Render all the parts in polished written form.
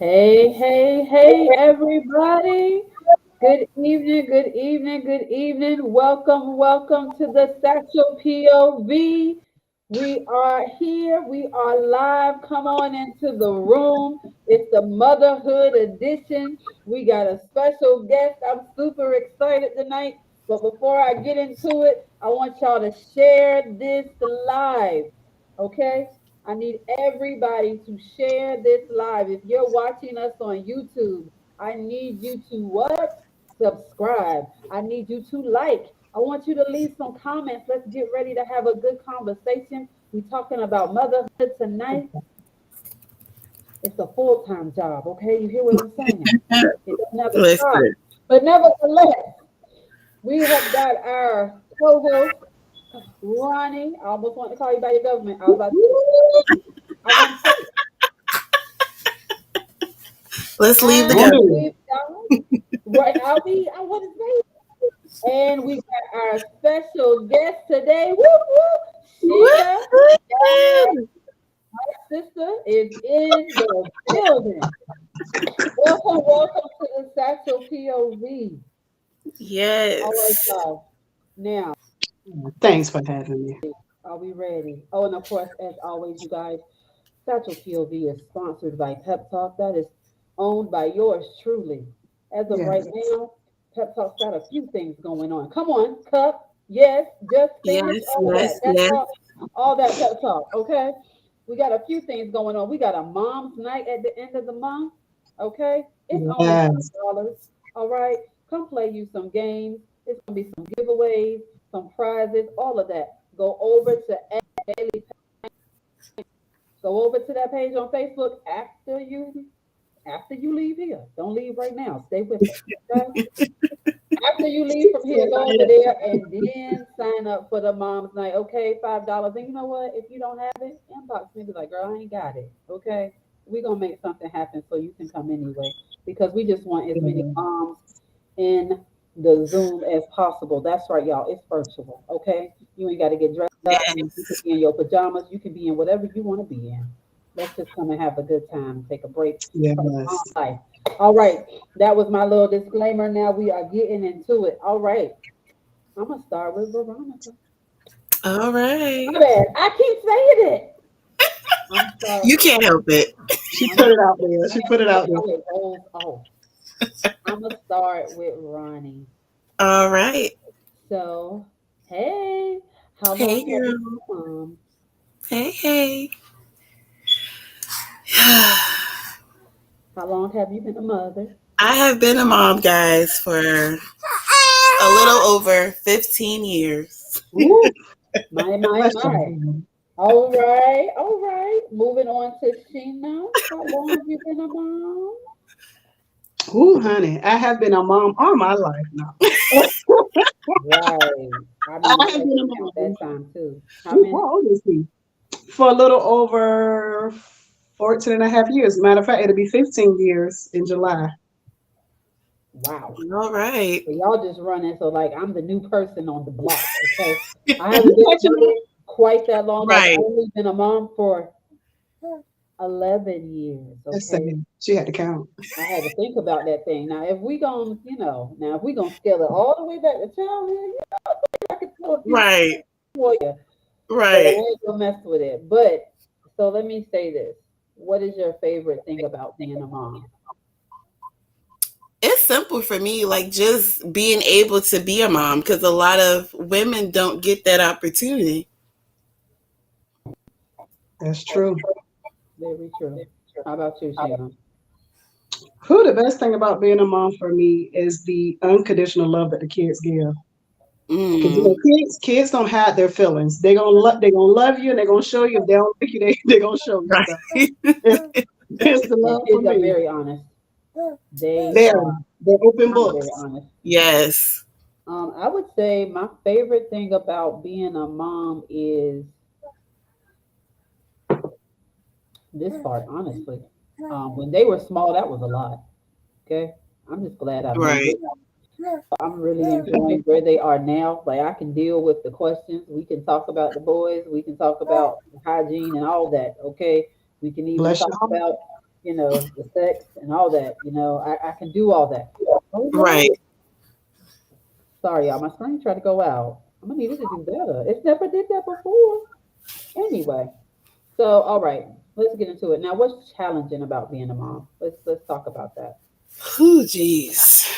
Hey, hey, hey, everybody. Good evening, good evening, good evening. Welcome, welcome to the Satchel POV. We are here, we are live. Come on into the room. It's the Motherhood edition. We got a special guest. I'm super excited tonight. But before I get into it, I want y'all to share this live. Okay? I need everybody to share this live. If you're watching us on YouTube, I need you to what? Subscribe. I need you to like. I want you to leave some comments. Let's get ready to have a good conversation. We're talking about motherhood tonight. It's a full-time job, okay? You hear what I'm saying? It never stops. Listen. But nevertheless, we have got our co-host, Ronnie. I almost want to call you by your government. I was about to say, I want to say, Let's leave the and government. we've got, right, I want to say, and we got our special guest today. Whoop, whoop. Sheena, yes, my sister is in the building. Welcome, welcome to the Satchel POV. All right, Yes. y'all. Now, Thanks for having me. are we ready? Oh, and of course, as always, you guys, Satchel POV is sponsored by Pep Talk. That is owned by yours truly. As of right Yes. now, Pep Talk's got a few things going on. Come on, Cup. Yes, just finish Yes, all that. yes, That's yes. all that Pep Talk. Okay. We got a few things going on. We got a mom's night at the end of the month. Okay. It's only Yes. $5. All right. Come play you some games. It's gonna be some giveaways, some prizes, all of that. Go over to Daily Go over to that page on Facebook after you leave here. Don't leave right now. Stay with us. Okay? After you leave from here, go over there and then sign up for the mom's night. Okay, $5. And you know what? If you don't have it, inbox me. Be like, girl, I ain't got it. Okay, we gonna make something happen so you can come anyway. Because we just want as many moms in the Zoom as possible. That's right, y'all. It's virtual. Okay, you ain't got to get dressed up. You can Yes. be in your pajamas. You can be in whatever you want to be in. Let's just come and have a good time. Take a break from Yes. life. All right, that was my little disclaimer. Now we are getting into it. All right, I'm gonna start with Veronica. All right. My bad. I keep saying it. I'm sorry. You can't help it. She I'm put gonna it out there. She put it out there. it rolls off. I'm gonna start with Ronnie. All right. So, hey, how Hey, long have you girl. been a mom? Hey, hey. How long have you been a mother? I have been a mom, guys, for a little over 15 years. Ooh, my, Bless my. you. All right, all right. Moving on to Sheena. How long have you been a mom? Ooh, honey, I have been a mom all my life now. Right. I I mean, I have had been to a count mom. that time too. How Ooh, many? how old is he? For a little over 14 and a half years. Matter of fact, it'll be 15 years in July. Wow. All right. So y'all just running. So like I'm the new person on the block. Okay. I haven't You been a catching mother up? quite that long. I've Right. only been a mom for 11 years. Just Okay. saying. She had to count. I had to think about that thing. Now, if we gonna, now if we gonna scale it all the way back to childhood, I could throw a few Right. for you, but I Right. ain't gonna mess with it. But so let me say this: what is your favorite thing about being a mom? It's simple for me, like just being able to be a mom, because a lot of women don't get that opportunity. That's true. Very true. How about you, Sheena? Who the best thing about being a mom for me is the unconditional love that the kids give. Because Mm. kids don't hide their feelings. They gonna love you and they're gonna show you. If they don't like you, they gonna show you. So Right. it's, it's the And love for kids are me. very honest. They They're are they're open very, very books. honest. Yes. I would say my favorite thing about being a mom is this part, honestly. When they were small, that was a lot. Okay. I'm just glad I made Right. it. I'm really enjoying where they are now. Like I can deal with the questions. We can talk about the boys. We can talk about hygiene and all that. Okay. We can even Bless talk your heart. about the sex and all that. I can do all that. Oh Right. no, sorry, y'all. My screen tried to go out. I'm gonna need it to do better. It's never did that before. Anyway, so all right, let's get into it now. What's challenging about being a mom? Let's talk about that. Whew, jeez.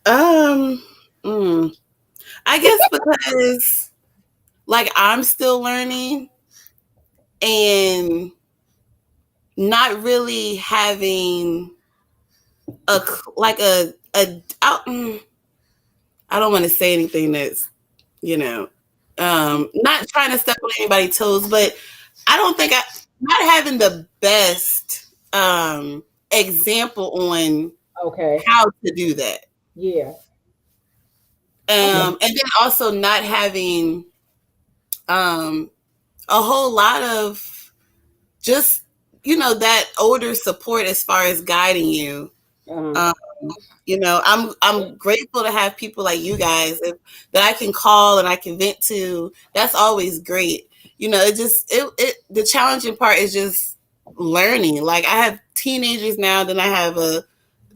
Um, mm, I guess because like I'm still learning and not really having like I don't want to say anything that's you know not trying to step on anybody's toes, but I don't think I not having the best example on Okay. how to do that. Yeah. Okay. And then also not having um a whole lot of just that older support as far as guiding you. Uh-huh. Um, I'm grateful to have people like you guys that I can call and I can vent to. That's always great. The challenging part is just learning. Like I have teenagers now, then I have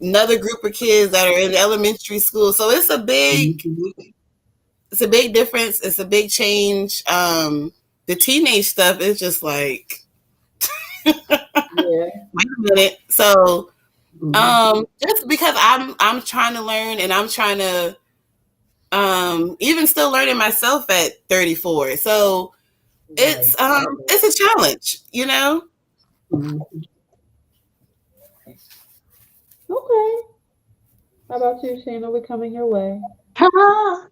another group of kids that are in elementary school. So Mhm. it's a big difference. It's a big change. The teenage stuff is just like, Yeah. wait a minute. So, Mhm. just because I'm trying to learn and I'm trying to even still learning myself at 34. So Right. Right. it's a challenge. Mhm. Okay. How about you, Sheena? We're coming your way. Ha!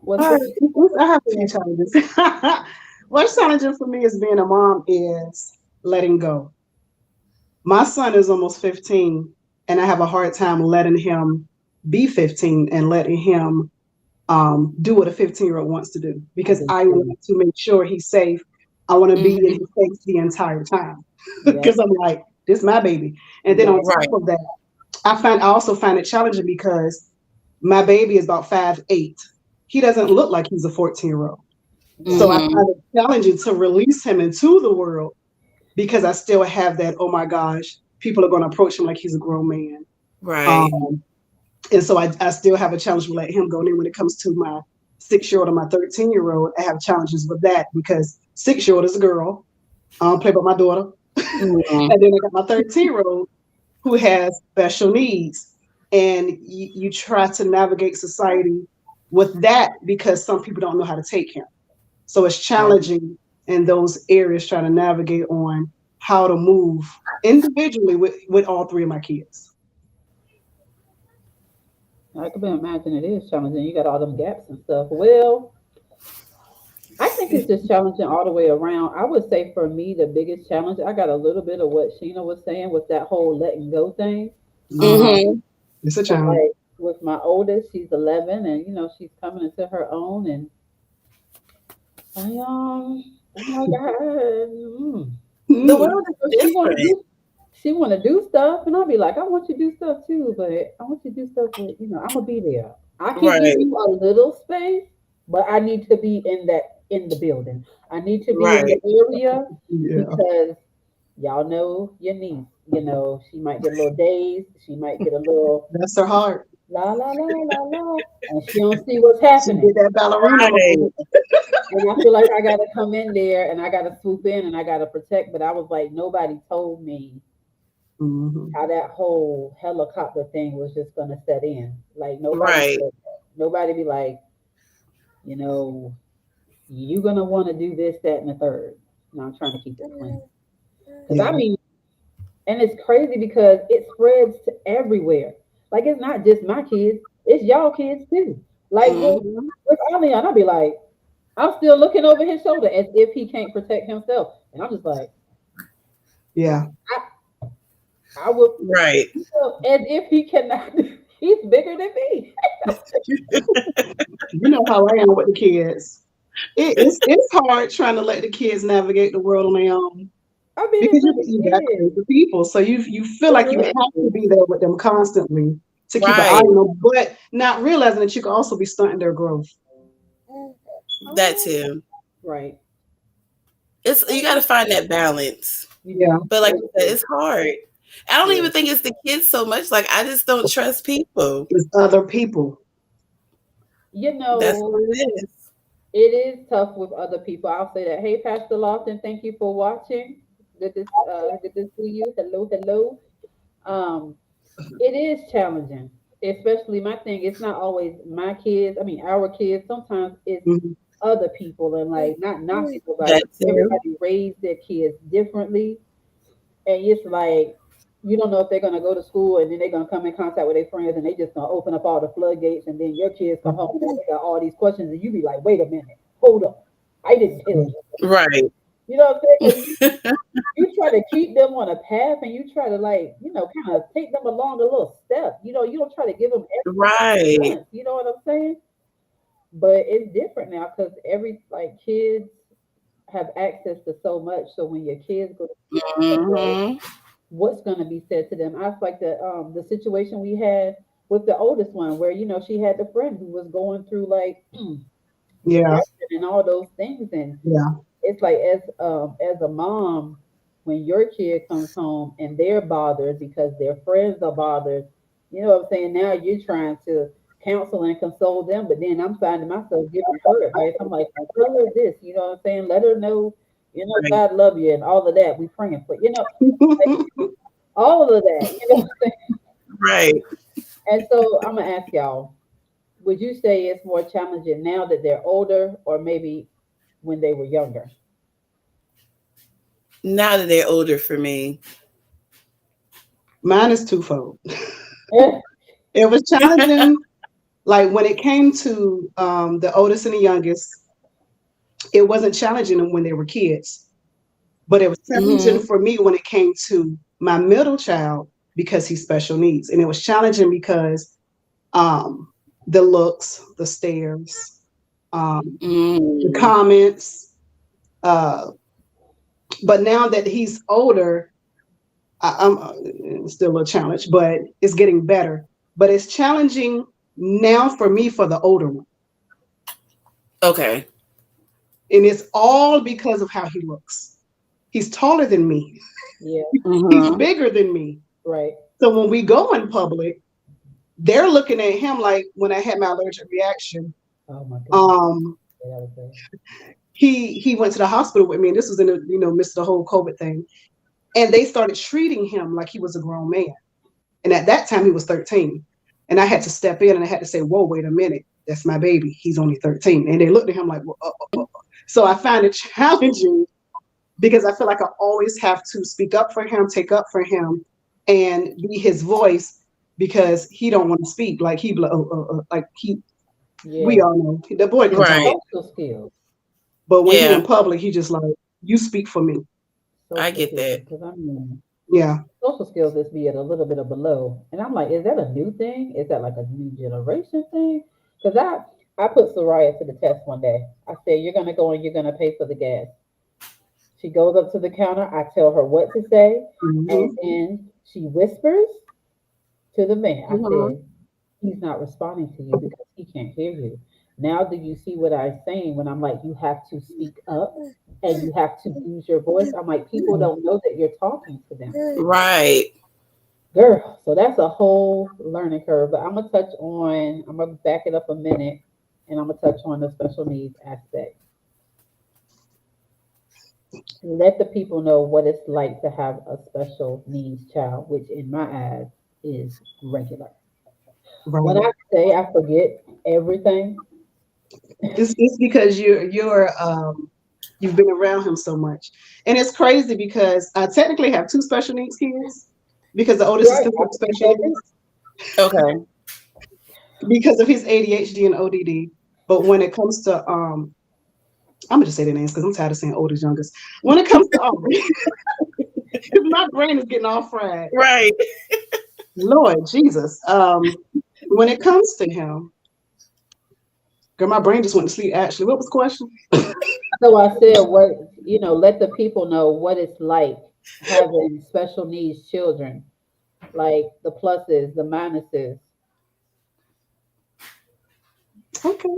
What's All the right. I have a few challenges. What's challenging for me as being a mom is letting go. My son is almost 15, and I have a hard time letting him be 15 and letting him do what a 15-year-old wants to do I because do I too. want to make sure he's safe. I want to be in Hmm. his face the entire time Yep. because I'm like, this is my baby. And then on Right. top Right. of that, I also find it challenging because my baby is about 5'8". He doesn't look like he's a 14-year-old. So Right. I Hmm. find it challenging to release him into the world because I still have that, oh my gosh, people are going to approach him like he's a grown man. Right. Um, and so I still have a challenge with letting him go. And then when it comes to my 6-year-old and my 13-year-old, I have challenges with that because 6-year-old is a girl. I don't play with my daughter. Hmm. And then I got my 13-year-old who has special needs. And you try to navigate society with that because some people don't know how to take him. So it's Right. challenging in those areas trying to navigate on how to move individually with all three of my kids. I can imagine it is challenging. You got all them gaps and stuff. Well, I think it's just challenging all the way around. I would say for me, the biggest challenge, I got a little bit of what Sheena was saying with that whole letting go thing. Mhm. Um, Hmm. It's a so challenge. like with my oldest, she's 11, and she's coming into her own, and I'm like, The Mhm. world is so different. she want to do stuff, and I'll be like, I want you to do stuff too, but I want you to do stuff, but I'm gonna be there. I can give Right. you a little space, but I need to be in the building. I need to be in the Right. area Yeah, because y'all know your niece. She might get a little dazed. She might get a little that's her heart. la la la la la, and she don't see what's She did happening. that ballerina Right. move. And I feel like I gotta come in there and I gotta swoop in and I gotta protect. But I was like, nobody told me Mhm. how that whole helicopter thing was just gonna set in. Like nobody Right. said that. Nobody be like, you know, you gonna want to do this, that, and the third. No, I'm trying to keep it clean. Because I Yeah. mean, and it's crazy because it spreads to everywhere. Like it's not just my kids, it's y'all kids too. Like Hmm. with Alion, I'll be like, I'm still looking over his shoulder as if he can't protect himself. And I'm just like, Yeah. I will Right. as if he cannot he's bigger than me. You know how I am with the kids. It's hard trying to let the kids navigate the world on their own I mean it because really you got is. crazy people. So you feel It like you really have to is. be there with them constantly to keep an eye Right. on them, but not realizing that you can also be stunting their growth. That too. Right. You got to find that balance. You Yeah. do. But like You you said, do. it's hard. I don't Yeah. even think it's the kids so much. Like I just don't trust people. It's other people. You That's know, what it is. it is tough with other people. I'll say that. Hey, Pastor Lawson, thank you for watching. Good to see you. Hello, hello. Um, it is challenging, especially my thing. It's not always my kids. I mean, our kids. Sometimes it's Mhm. other people, and like not knocking nobody. That too. Everybody raised their kids differently, and it's like you don't know if they're gonna go to school and then they're gonna come in contact with their friends and they just gonna open up all the floodgates and then your kids come home and they got all these questions and you be like, wait a minute, hold up, I didn't tell you. Right. You know what I'm saying? Because you try to keep them on a path and you try to like, kind of take them along a little step. You don't try to give them everything at Right. once. You know what I'm saying? But it's different now because every like kids have access to so much. So when your kids go to school, Hmm. what's going to be said to them? I feel like the situation we had with the oldest one, where she had the friend who was going through like Yeah, depression and all those things, and yeah. it's like as a mom, when your kid comes home and they're bothered because their friends are bothered, you know what I'm saying? Now you're trying to counsel and console them, but then I'm finding myself giving her advice. I'm like, tell her this, you know what I'm saying? Let her know, Right. God love you and all of that. We praying for like all of that, you know. Right. And so I'm gonna ask y'all, would you say it's more challenging now that they're older or maybe when they were younger? Now that they're older for me. Mine is twofold. It was challenging, like when it came to the oldest and the youngest, it wasn't challenging when they were kids, but it was challenging Hmm. for me when it came to my middle child because he's special needs. And it was challenging because um, the looks, the stares, the Mm. comments. Uh, but now that he's older, I'm still a challenge, but it's getting better. But it's challenging now for me for the older one. Okay. And it's all because of how he looks. He's taller than me, Yeah, he's Hmm. bigger than me. right. So when we go in public, they're looking at him like when I had my allergic reaction. Oh my goodness. Um, Yeah, that was bad. he went to the hospital with me, and this was in the midst of the whole COVID thing. And they started treating him like he was a grown man. And at that time, he was 13. And I had to step in and I had to say, whoa, wait a minute. That's my baby. He's only 13. And they looked at him like, well, So I find it challenging because I feel like I always have to speak up for him, take up for him, and be his voice because he don't want to speak. Like like we Yeah. all know the boy can talk, Right. Social skills. but when he in Yeah. public, he just like, you speak for me. I Social get skills. that. Because I mean, Yeah. social skills is be at a little bit of below. And I'm like, is that a new thing? Is that like a new generation thing? Because I put Soraya to the test one day. I said, you're going to go and you're going to pay for the gas. She goes up to the counter. I tell her what to say. And Hmm. then she whispers to the man. I Hmm. said, he's not responding to you because he can't hear you. Now, do you see what I'm saying when I'm like, you have to speak up and you have to use your voice? I'm like, people don't know that you're talking to them. Right. Girl, so that's a whole learning curve. But I'm gonna back it up a minute and I'm gonna touch on the special needs aspect. Let the people know what it's like to have a special needs child, which in my eyes is regular. When Right. I say I forget everything, It's because you've been around him so much, and it's crazy because I technically have two special needs kids because the oldest is right? I considered forget special that too. needs Okay. because of his ADHD and ODD. But when it comes to I'm gonna just say their names because I'm tired of saying oldest youngest. When it comes to Aubrey, because my brain is getting all fried. Right. Lord Jesus, when it comes to him, girl, my brain just went to sleep. Actually, what was the question? So I said, let the people know what it's like having special needs children, like the pluses, the minuses. Okay,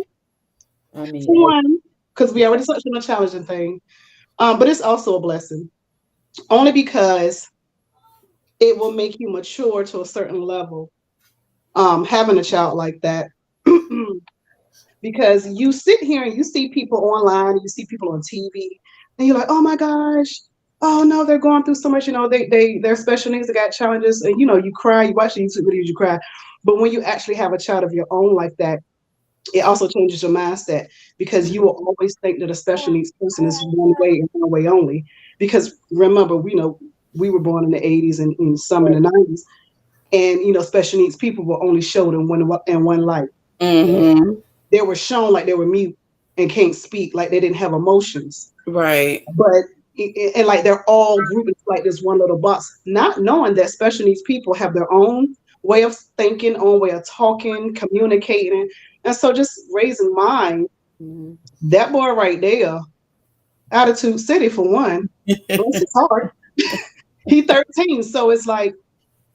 I mean, for one, because we already touched on the challenging thing, but it's also a blessing only because it will make you mature to a certain level. Having a child like that, because you sit here and you see people online, you see people on TV, and you're like, oh my gosh, oh no, they're going through so much. They're special needs, they got challenges, and you cry. You watch the YouTube videos, you cry. But when you actually have a child of your own like that, it also changes your mindset because you will always think that a special needs person is one way and one way only. Because remember, we were born in the 80s and some in Right. the 90s, and special needs people were only showed in one light. Mm-hmm. They were shown like they were mute and can't speak, like they didn't have emotions. Right. But and like they're all grouped into like this one little box, not knowing that special needs people have their own way of thinking, own way of talking, communicating. And so just raising mine, Mhm. that boy right there, Attitude City for one, bless his heart. He 13. So it's like,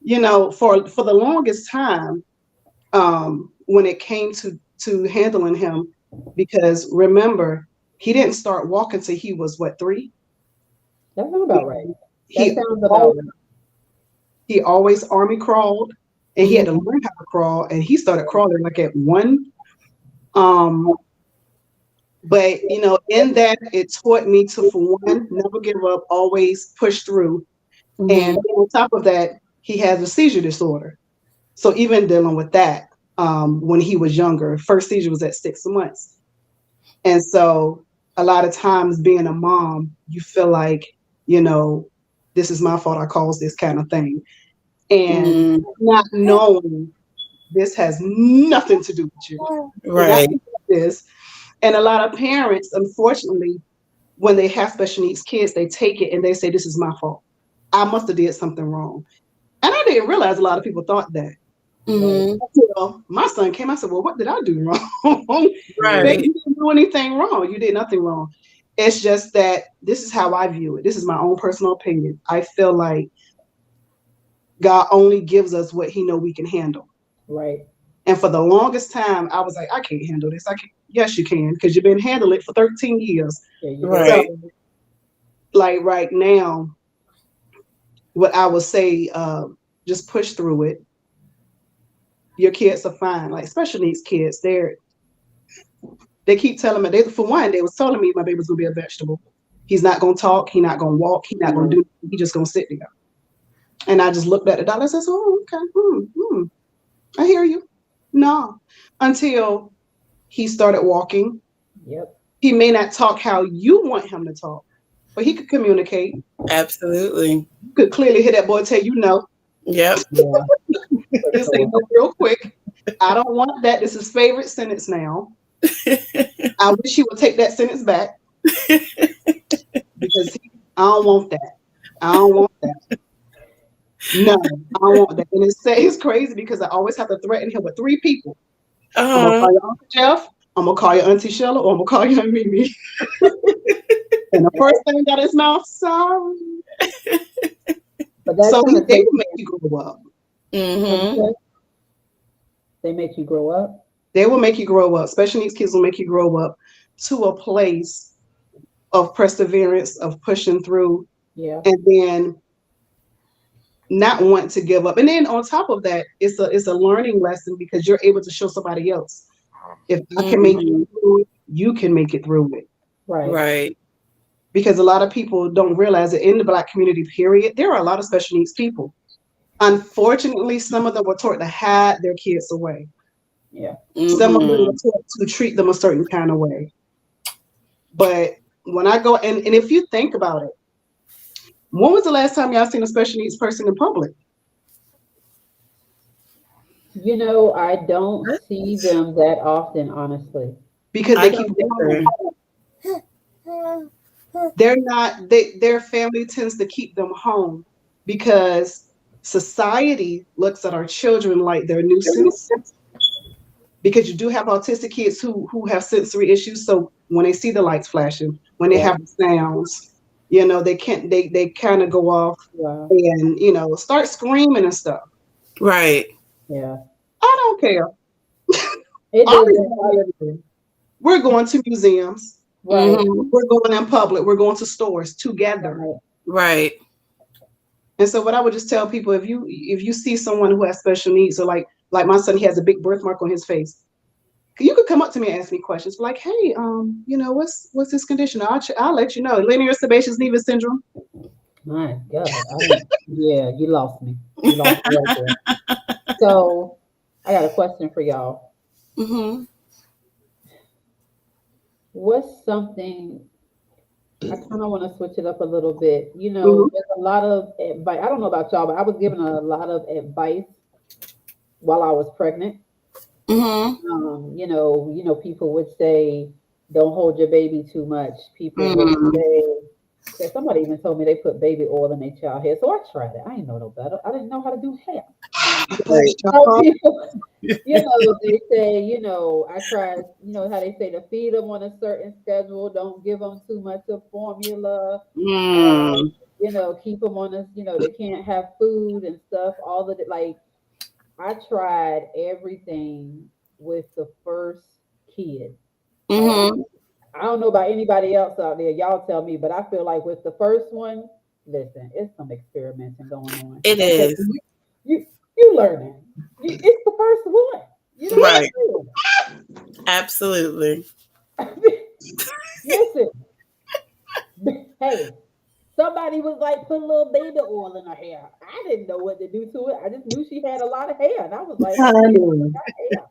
for the longest time, when it came to handling him, because remember, he didn't start walking till he was what, 3? That sounds about right. That He sounds about right. he always army crawled, and he had to Mm-hmm. learn how to crawl, and he started crawling like at 1. Um, but in that, it taught me to, for one, never give up, always push through. And Mm-hmm. on top of that, he has a seizure disorder. So even dealing with that, when he was younger, first seizure was at 6 months. And so a lot of times being a mom, you feel like, you know, this is my fault I caused this kind of thing. And Mm-hmm. not knowing this has nothing to do with you. You're not Right. doing this. And a lot of parents, unfortunately, when they have special needs kids, they take it and they say, this is my fault. I must have did something wrong. And I didn't realize a lot of people thought that. Right. Mm-hmm. Until my son came, I said, well, what did I do wrong? Yeah. Baby, Right. you didn't do anything wrong. You did nothing wrong. It's just that this is how I view it. This is my own personal opinion. I feel like God only gives us what he know we can handle. Right. And for the longest time, I was like, I can't handle this. I can. Yes, you can, because you've been handling it for 13 years. Yeah, you did. So, Right. like right now, what I would say, just push through it. Your kids are fine. Like special needs kids, they keep telling me. For one, they was telling me my baby's gonna be a vegetable. He's not gonna talk. He's not gonna walk. He's not gonna do. He just gonna sit there. And I just looked at the doctor and said, "Oh, okay. I hear you." No, until he started walking. Yep. He may not talk how you want him to talk, but he could communicate. Absolutely. You could clearly hear that boy tell you no. Yep. Yeah. For He'll say sure. no real quick. I don't want that. This is his favorite sentence now. I wish he would take that sentence back because I don't want that. I don't want that. No, I don't want that. And it's crazy because I always have to threaten him with 3 people. I'm gonna Uh-huh. call your Uncle Jeff. I'm gonna call your Auntie Sheila, or I'm gonna call your Aunt Mimi. And the first thing out of his mouth, sorry. But that So kind of they takes will make you grow up. what you Mm-hmm. said. They make you grow up. They will make you grow up. Special needs kids will make you grow up to a place of perseverance, of pushing through, Yeah. and then not want to give up. And then on top of that, it's a learning lesson because you're able to show somebody else. If I can make it Mm-hmm. through it, you can make it through it. Right. Right. Because a lot of people don't realize that in the Black community, period, there are a lot of special needs people. Unfortunately, some of them were taught to hide their kids away. Yeah. Some of them were Mm-hmm. taught to treat them a certain kind of way. But when I go, and if you think about it, when was the last time y'all seen a special needs person in public? I don't see them that often, honestly. Because I they keep don't them home. either. They're not, their family tends to keep them home because society looks at our children like they're nuisance. Because you do have autistic kids who have sensory issues. So when they see the lights flashing, when they Yeah. have the sounds, they can't they kind of go off Wow. and start screaming and stuff. Right. Yeah. I don't care. It I'll be doesn't. everything. We're going to museums. Right. Mm-hmm. We're going in public. We're going to stores together. Right. Right. And so what I would just tell people, if you see someone who has special needs, or like my son, he has a big birthmark on his face. You could come up to me and ask me questions like, hey, what's this condition? I'll let you know. Linear sebaceous Nevis syndrome. My God, I didn't. Yeah, you lost me. You lost me right there. So, I got a question for y'all. Hmm. What's something I kind of want to switch it up a little bit? Hmm. There's a lot of advice. I don't know about y'all, but I was given a lot of advice while I was pregnant. Hmm. People would say, "Don't hold your baby too much." People would Hmm. say, "Cause somebody even told me they put baby oil in their child hair." So I tried it. I didn't know no better. I didn't know how to do hair. Bless your So heart. people, they say, I tried, how they say to feed them on a certain schedule. Don't give them too much of formula. Uh, Mm. keep them on a, they can't have food and stuff. All of it, like I tried everything with the first kid. Like Hmm. I don't know about anybody else out there. Y'all tell me, but I feel like with the first one, listen, it's some experimenting going on It because is. you learning. It's the first one. You know what Right. I'm saying? Absolutely. Listen, hey, somebody was like, put a little baby oil in her hair. I didn't know what to do to it. I just knew she had a lot of hair, and I was like, honey, you Honey, got hair.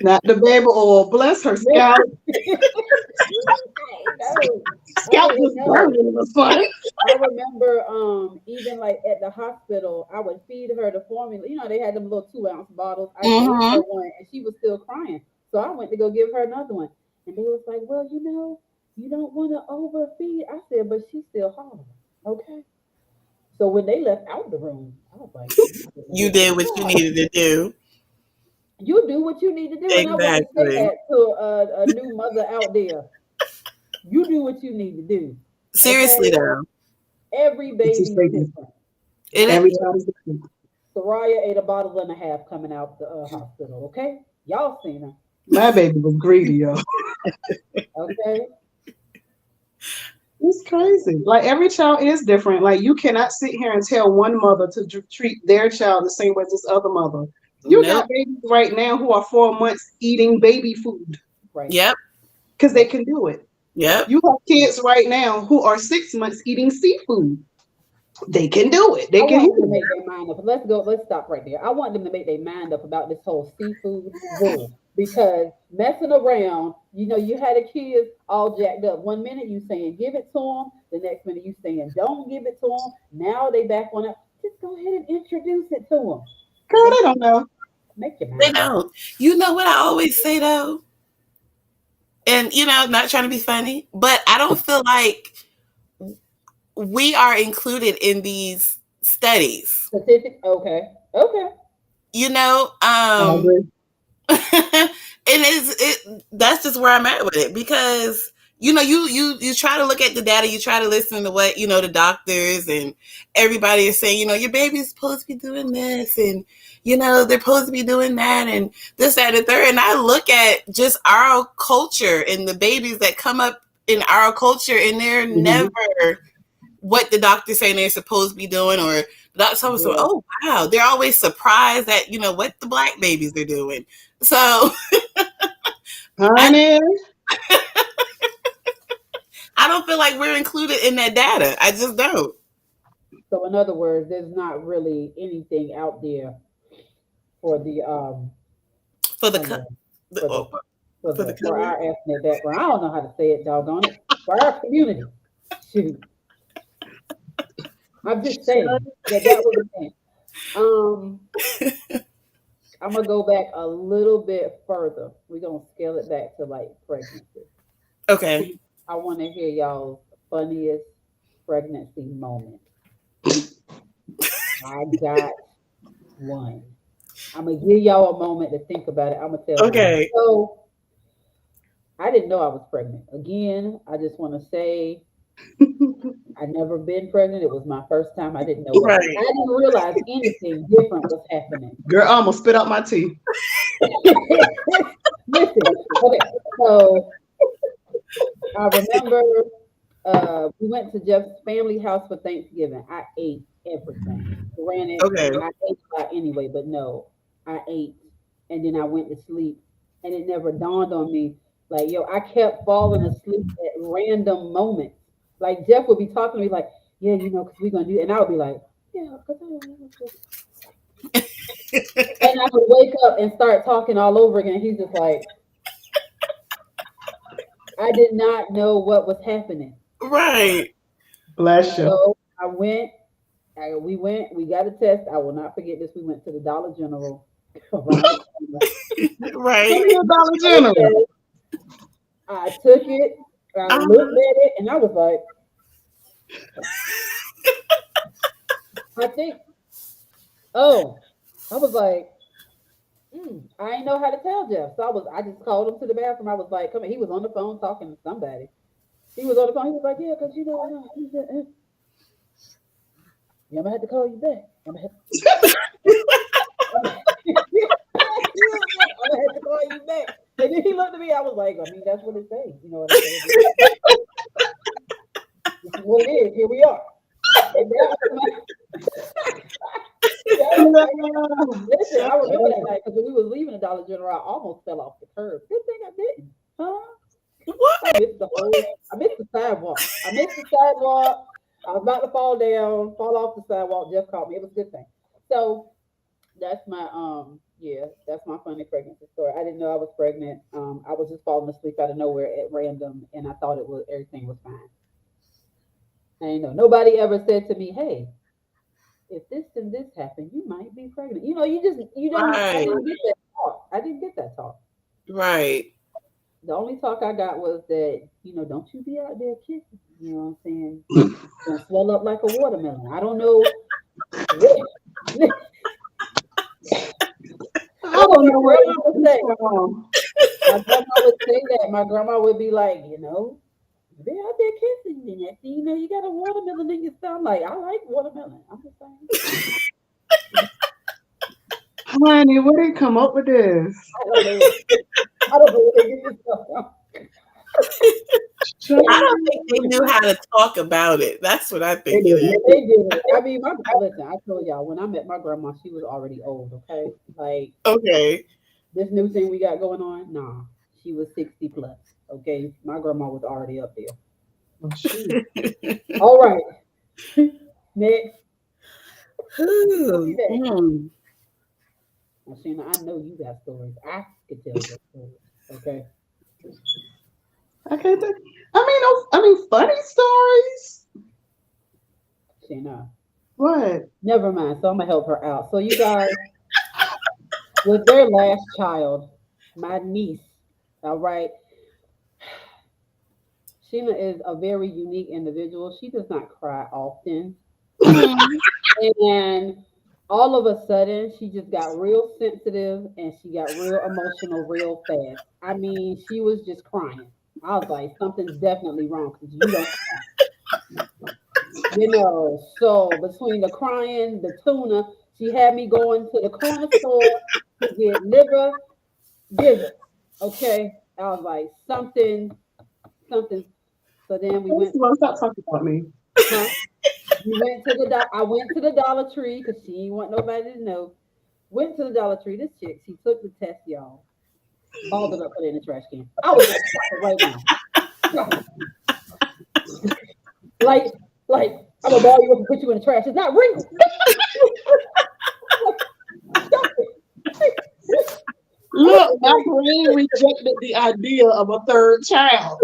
not the baby oil. Bless her scalp. Listen, I know. I Scalp didn't just know. burning in the sun. I remember even like at the hospital, I would feed her the formula. They had them little 2-ounce bottles. I gave her Hmm. one and she was still crying. So I went to go give her another one. And they was like, well, you don't want to overfeed. I said, but she's still hollering. Okay. So when they left out the room, I was like, you didn't You get the did what you job. needed to do. You do what you need to do. And I want to say Exactly. that to a new mother out there. You do what you need to do. Okay? Seriously though. Every It's just baby's crazy. different. It Every Okay. child is different. Soraya ate a bottle and a half coming out the hospital. Okay, y'all seen her. My baby was greedy, yo. Okay, It's crazy. Like every child is different. Like you cannot sit here and tell one mother to treat their child the same way as this other mother. You nope. got babies right now who are 4 months eating baby food right, Yep. because they right. can do it. Yep. You have kids right now who are 6 months eating seafood. They can do it. I They can want them to handle make their mind up. Let's go. Let's stop right there. I want them to make their mind up about this whole seafood rule because messing around, you had the kids all jacked up. One minute you saying give it to them, the next minute you saying don't give it to them. Now they back on it. Just go ahead and introduce it to them. it. Girl, Make they don't know. make your They mind up. don't. You know what I always say though? And not trying to be funny, but I don't feel like we are included in these studies. Statistics. Okay. Okay. You know, I agree. and that's just where I'm at with it because you try to look at the data, you try to listen to what the doctors and everybody is saying. Your baby's supposed to be doing this, and they're supposed to be doing that, and this, that, and the third. And I look at just our culture and the babies that come up in our culture, and they're Hmm. never what the doctor's saying they're supposed to be doing, or the doctor's always saying, Yeah. oh wow, they're always surprised at what the black babies are doing. So I Honey, I don't feel like we're included in that data. I just don't. So in other words, there's not really anything out there for the For the oh co- Lord, the for oh, the for for the the for color. our ethnic background. I don't know how to say it, doggone it. For our community. Shoot. I'm just saying that was the thing. Um, I'm gonna go back a little bit further. We're gonna scale it back to like pregnancy. Okay. I want to hear y'all's funniest pregnancy moment. I got one. I'm gonna give y'all a moment to think about it. I'm gonna tell mine. Okay. So I didn't know I was pregnant. Again, I just want to say I never been pregnant. It was my first time. I didn't know what I Right. didn't realize anything different was happening. girl, I almost spit out my tea. Listen, okay. So I remember we went to Jeff's family house for Thanksgiving. I ate everything. Granted, Okay. I ate a lot anyway, but no, I ate and then I went to sleep, and it never dawned on me. Like, yo, I kept falling asleep at random moments. Like Jeff would be talking to me, like, yeah, because we're gonna do, and I would be like, yeah, and I would wake up and start talking all over again. He's just like, I did not know what was happening. Right. Bless you. So I went. We got a test. I will not forget this. We went to the Dollar General around the corner. Right. Give me a Dollar General. Yes, I took it. I looked Uh-huh. at it, and I was like, I think. Oh, I was like, I didn't know how to tell Jeff. So I just called him to the bathroom. I was like, come on. He was on the phone talking to somebody. He was on the phone. He was like, yeah, because he said, yeah, I'm gonna have to call you back. I'm gonna have I'm gonna have to call you back. And then he looked at me. I was like, I mean, that's what it says. You know what I'm saying? This is what it is. Here we are. And that was listen, I remember that night because when we was leaving the Dollar General, I almost fell off the curb. Good thing I didn't. Huh? I What? missed I missed the sidewalk. I missed the sidewalk. I was about to fall down, fall off the sidewalk. Jeff caught me. It was a good thing. So that's my yeah, that's my funny pregnancy story. I didn't know I was pregnant. I was just falling asleep out of nowhere at random, and I thought it was everything was fine. I didn't know. Nobody ever said to me, "Hey, if this and this happened, you might be pregnant." You don't. I Right. didn't get that talk. I didn't get that talk. Right. The only talk I got was that don't you be out there kissing. You know what I'm saying? Gonna swell up like a watermelon. I don't know what. I What don't my know where grandma would this say. is from. My grandma would say that. My grandma would be like, they out there kissing, and next thing you know, you got a watermelon in your stomach. Like, I like watermelon. I'm just saying. Honey, where did they come up with this? I don't know. I don't know where they get this stuff from. I don't think they knew how to talk about it. That's what I They think it did. is. They did it. I mean, listen, I told y'all when I met my grandma, she was already old. Okay, like Okay. this new thing we got going on. Nah, she was 60 plus. Okay, my grandma was already up there. Oh, shoot. All right, next. Who be Ooh, next? mm. Now, Sheena, I know you got stories. I could tell your stories. Okay, I can't think. I mean, funny stories. Sheena. What? Never mind. So I'm gonna help her out. So you guys, with their last child, my niece. All right, Sheena is a very unique individual. She does not cry often, Mhm. and all of a sudden, she just got real sensitive and she got real emotional real fast. I mean, she was just crying. I was like, something's definitely wrong because you don't cry. So between the crying, the tuna, she had me going to the corner store to get liver gizzards. Okay. I was like, something. So then we First went, of all, stop talking about me. huh? I went to the Dollar Tree because she didn't want nobody to know. Went to the Dollar Tree. This chick, she took the test, y'all. Balled it up, put it in the trash can. I was gonna stop it right now. Stop it. Like, like, I'm gonna ball you up and put you in the trash. It's not real. Stop it. Look, my brain rejected the idea of a third child.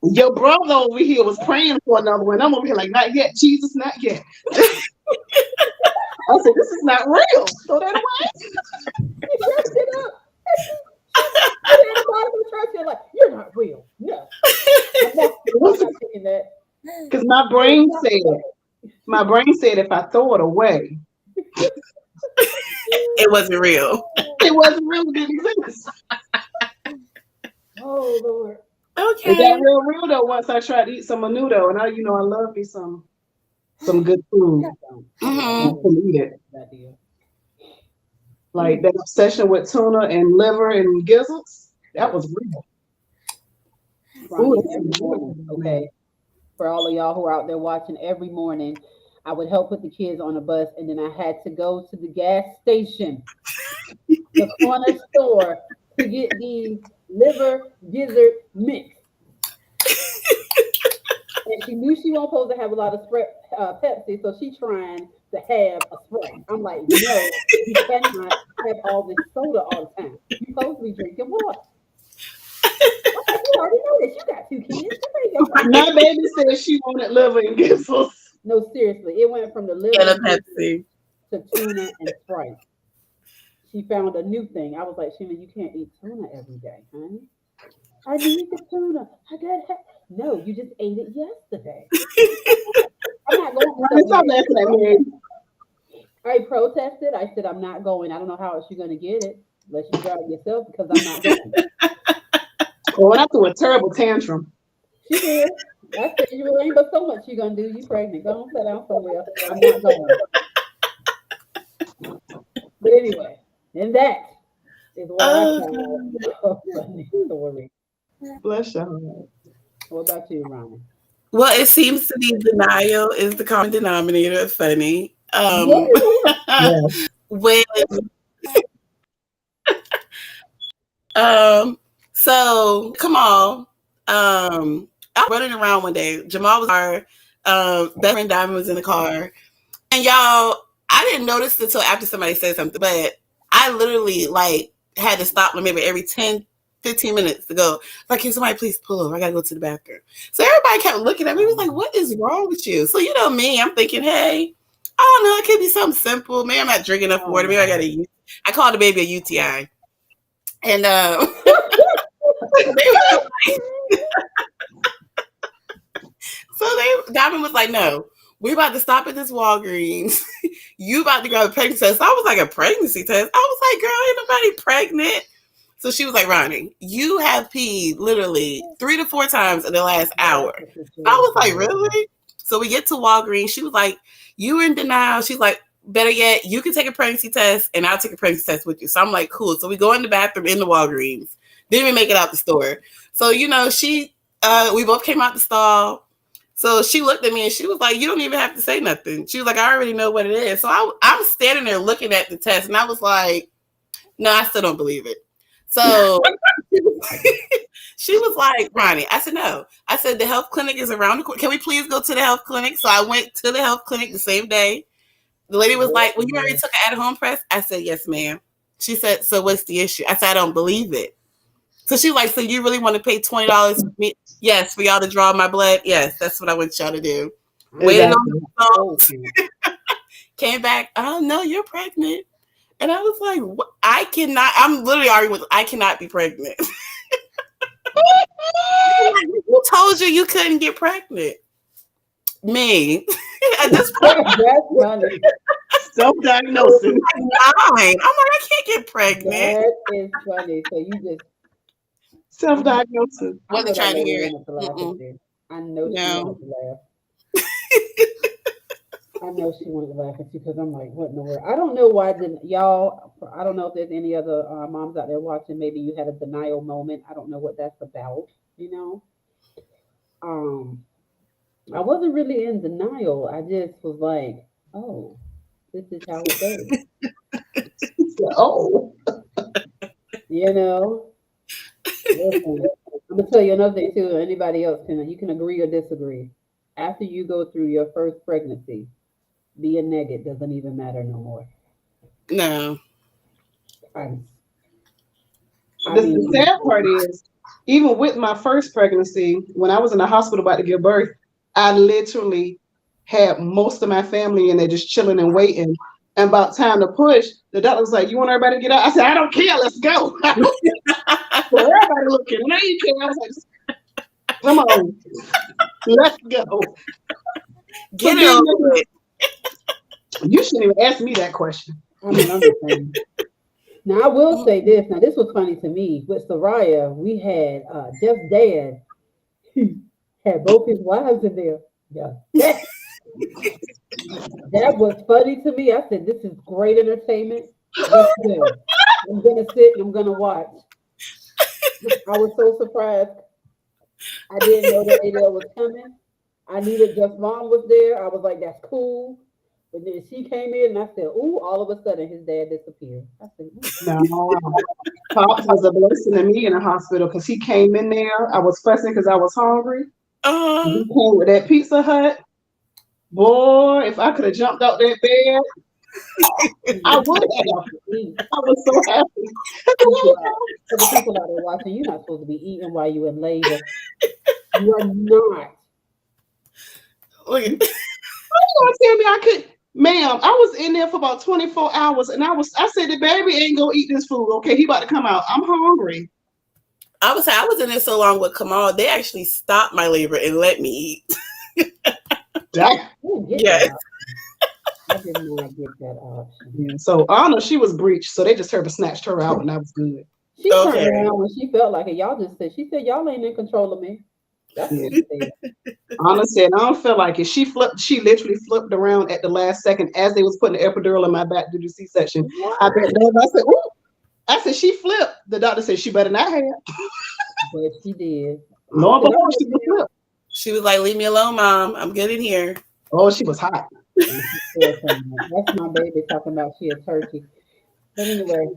Your brother over here was praying for another one. I'm over here like, not yet, Jesus, not yet. I said, this is not real. Throw that away. She dressed it up. She put it in the bottom of the trash can like, you're not real. No. I'm not taking that. Because my brain said if I throw it away, It wasn't real. it wasn't real, it didn't exist. Oh Lord. It got Okay. real though once I tried to eat some menudo, and I love me some good food. I Hmm. couldn't eat it. That deal. Like that obsession with tuna and liver and gizzards, that was real. Ooh, Ronnie, that's every a good morning, one, man. okay? For all of y'all who are out there watching every morning, I would help put the kids on a bus, and then I had to go to the gas station, the corner store, to get the liver gizzard mix. And she knew she wasn't supposed to have a lot of Pepsi, so she trying to have a Sprite. I'm like, no, you cannot have all this soda all the time. You supposed to be drinking water. I'm like, you already know this. You got two kids. You ain't got time. My baby said she wanted liver and gizzles. No, seriously, it went from the And liver a Pepsi. to tuna and Sprite. She found a new thing. I was like, Sheena, you can't eat tuna every day, honey. I need the tuna. I got no. You just ate it yesterday. I'm not going to Stop laughing at me. I protested. I said, I'm not going. I don't know how else you're going to get it unless you drive it yourself because I'm not going. Well, I threw a terrible tantrum. She did. I said, you ain't but so much you're going to do. You pregnant. Go and sit down somewhere. I'm not going. But anyway, and that is what I call a funny story. Bless your heart. What about you, Ronnie? Well, it seems to be denial is the common denominator of funny. Yeah. When so come on. I was running around one day. Jamal was our best friend Diamond was in the car. And y'all, I didn't notice until after somebody said something, but I literally like had to stop maybe every 10, 15 minutes to go, like, can somebody please pull over? I gotta go to the bathroom. So everybody kept looking at me. It was like, what is wrong with you? So you know me, I'm thinking, hey, I don't know, it could be something simple. Maybe I'm not drinking enough water. Maybe I called the baby a UTI. And so Diamond was like, no, we're about to stop at this Walgreens. You about to grab a pregnancy test. I was like, a pregnancy test? I was like, girl, ain't nobody pregnant. So she was like, Ronnie, you have peed literally 3 to 4 times in the last hour. I was like, really? So we get to Walgreens. She was like, you were in denial. She's like, better yet, you can take a pregnancy test and I'll take a pregnancy test with you. So I'm like, cool. So we go in the bathroom in the Walgreens. Didn't even make it out the store. So, you know, we both came out the stall. So she looked at me and she was like, you don't even have to say nothing. She was like, I already know what it is. So I'm standing there looking at the test and I was like, no, I still don't believe it. So she was like, Ronnie, I said, no. I said, the health clinic is around the corner. Can we please go to the health clinic? So I went to the health clinic the same day. The lady was like, well, you already took an at-home press? I said, yes, ma'am. She said, so what's the issue? I said, I don't believe it. So she was like, so you really want to pay $20 for me? Yes, for y'all to draw my blood? Yes, that's what I want y'all to do. Waited on the results. Came back, oh, no, you're pregnant. And I was like, what? I'm literally arguing with, I cannot be pregnant. Who told you couldn't get pregnant? Me. At this point, that's funny. Self-diagnosis. I'm like, I can't get pregnant. That is funny. So you just self-diagnosis. Wasn't trying to hear it. I know she wanted to laugh. I know she wanted to laugh at you because I'm like, what in the world? I don't know why y'all. I don't know if there's any other moms out there watching. Maybe you had a denial moment. I don't know what that's about. You know. I wasn't really in denial. I just was like, oh, this is how it goes. Oh. You know. Listen, I'm gonna tell you another thing too. Anybody else you can agree or disagree. After you go through your first pregnancy, being negative doesn't even matter no more. No. The sad part is, even with my first pregnancy, when I was in the hospital about to give birth, I literally had most of my family in there just chilling and waiting. And about time to push, the doctor was like, you want everybody to get out? I said, I don't care. Let's go. So everybody looking. And I didn't care. I was like, come on. Let's go. Get it over it. You shouldn't even ask me that question. I mean, I'm just saying. Now, I will say this. Now, this was funny to me. With Soraya, we had Jeff's dad. He had both his wives in there. Yeah. That was funny to me. I said, this is great entertainment. Let's do. I'm going to sit and I'm going to watch. I was so surprised. I didn't know that Adele was coming. I knew that just mom was there. I was like, that's cool. But then she came in and I said, ooh, all of a sudden his dad disappeared. I said, ooh. No. Pops was a blessing to me in the hospital because he came in there. I was fussing because I was hungry. He Uh, came with that Pizza Hut. Boy, if I could have jumped out that bed, I You would supposed have. to eat. I was so happy. People out, for the people out there watching, you're not supposed to be eating while you're in labor. You are not. look You, at Don't tell me I could. Ma'am, I was in there for about 24 hours and I said the baby ain't gonna eat this food. Okay, he about to come out. I'm hungry. I was in there so long with Kamal, they actually stopped my labor and let me eat. Damn. I didn't get that Yes. option. I did not get that option. Yeah, so Anna, she was breached, so they just her snatched her out and that was good. She turned Okay. around when she felt like it. Y'all just said, she said, y'all ain't in control of me. That's what Yeah. she said. Anna said, I don't feel like it. She literally flipped around at the last second as they was putting the epidural in my back to do C-section. I What? bent over, I said, ooh. I said, she flipped. The doctor said she better not have. But she did. I Lo and said, all behold, right, she then. flipped. She was like, "Leave me alone, mom. I'm good in here." Oh, she was hot. And she still saying that. That's my baby talking about she a turkey. But anyway,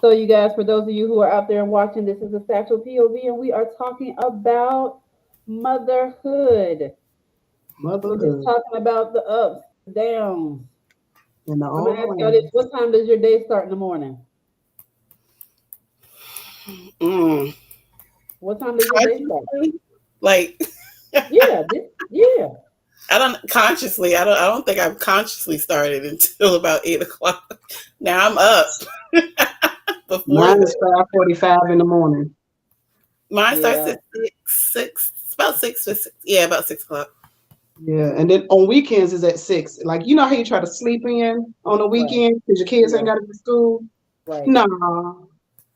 so you guys, for those of you who are out there and watching, this is a Satchel POV, and we are talking about motherhood. We're just Motherhood talking about the ups, the downs. and the I'm gonna all ask y'all this: around. what time does your day start in the morning? Mm. What time does your day start? Like Yeah, yeah. I don't consciously. I don't think I've consciously started until about 8 o'clock. Now I'm up before Mine that. is 5:45 in the morning. Mine starts Yeah, at six. It's about 6 to 6. Yeah, about 6 o'clock. Yeah, and then on weekends is at 6. Like you know how you try to sleep in on the right. weekend because your kids ain't Yeah, got to go to school. right. Nah,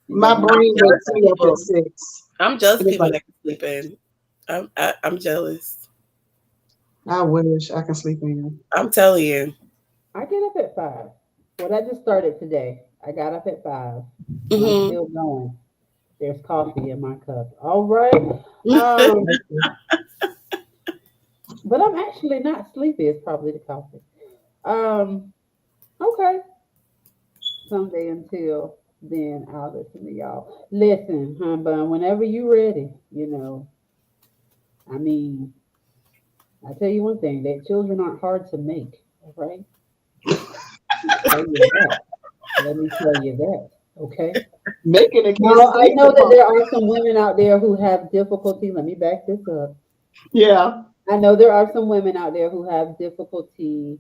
You my gotta I'm make brain sure. jealous wakes of me up at people. 6. I'm jealous And of it's people like that can sleep in. I'm jealous. I wish I can sleep in. I'm telling you. I get up at 5. Well, I just started today. I got up at 5, and I'm Hmm. still going. There's coffee in my cup. All right. Um, but I'm actually not sleepy. It's probably the coffee. Um, okay. Someday until then, I'll listen to y'all. Listen, hun bun, whenever you ready, I mean, I tell you one thing, that children aren't hard to make. All right. Tell you that. Let me tell you that. Okay. Making the kids Now, I sleep know is that hard. there are some women out there who have difficulty. Let me back this up. Yeah. I know there are some women out there who have difficulty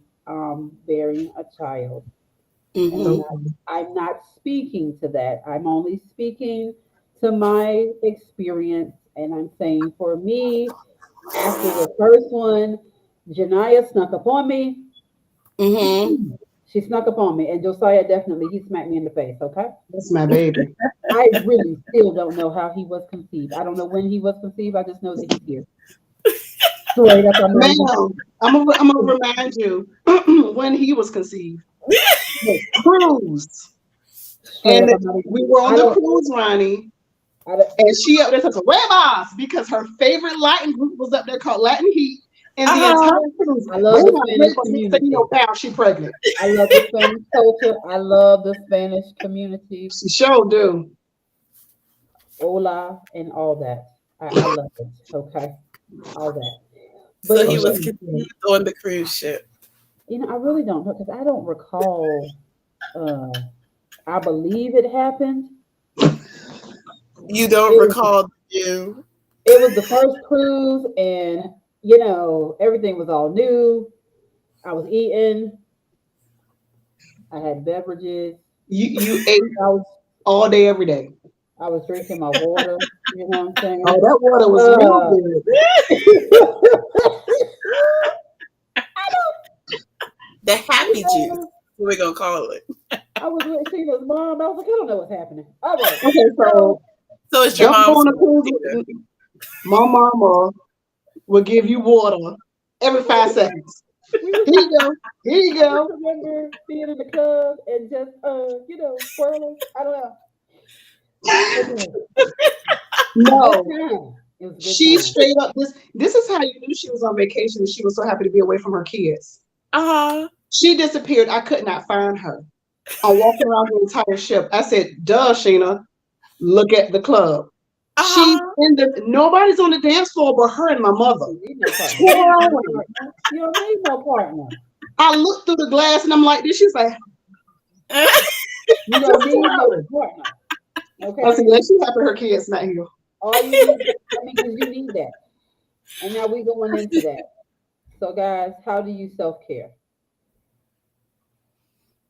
bearing a child, and Hmm. I'm not speaking to that. I'm only speaking to my experience, and I'm saying for me, after the first one, Janiyah snuck up on me. Hmm. She snuck up on me, and Josiah definitely he smacked me in the face. Okay. That's my baby. I really still don't know how he was conceived. I don't know when he was conceived. I just know that he's here. Straight up, I'm not even Ma'am, I'm gonna remind you when he was conceived. Cruise. straight And up. I'm not even. we were on I the don't. cruise, Ronnie. I don't. And she up there says, "Where boss?" Because her favorite Latin group was up there called Latin Heat. And the entire Oh, cruise, I love where the boss, where Spanish boss? Next thing you community. know, pow, she pregnant. I love the Spanish culture. I love the Spanish community. She sure do. Hola and all that. I love it. Okay, all that. But so Oh, he she was anyway, was conceived on the cruise ship. I really don't know because I don't recall. Uh, I believe it happened. You don't It was recall you. it was the first cruise, and everything was all new. I was eating. I had beverages. you ate I was all day, every day. I was drinking my water. You know what I'm Oh, saying? that water was real Uh, good. The you happy juice. know, What we gonna call it? I was with Sheila's mom. I was like, I don't know what's happening. All right. Okay, So so So it's your don't go mom's on a fault. cruise. My mama will give you water every 5 seconds. we was Here you go. Here you I just go. remember being in the club and just twirling. I don't know. But no, in this No, time, It was a good She time. straight up this is how you knew she was on vacation and she was so happy to be away from her kids. Uh-huh. She disappeared. I could not find her. I'm walking around the entire ship. I said, duh, Sheena, look at the club. She's Uh-huh. in the nobody's on the dance floor but her and my mother. You need no partner. You don't need no Twirling. partner. You don't need no partner. I looked through the glass and I'm like this. She's like, You don't just need no twirling. partner. I said, Okay? yeah, she's happy her kids not here. All you need, I mean, because you need that. And now we going into that. So, guys, how do you self care?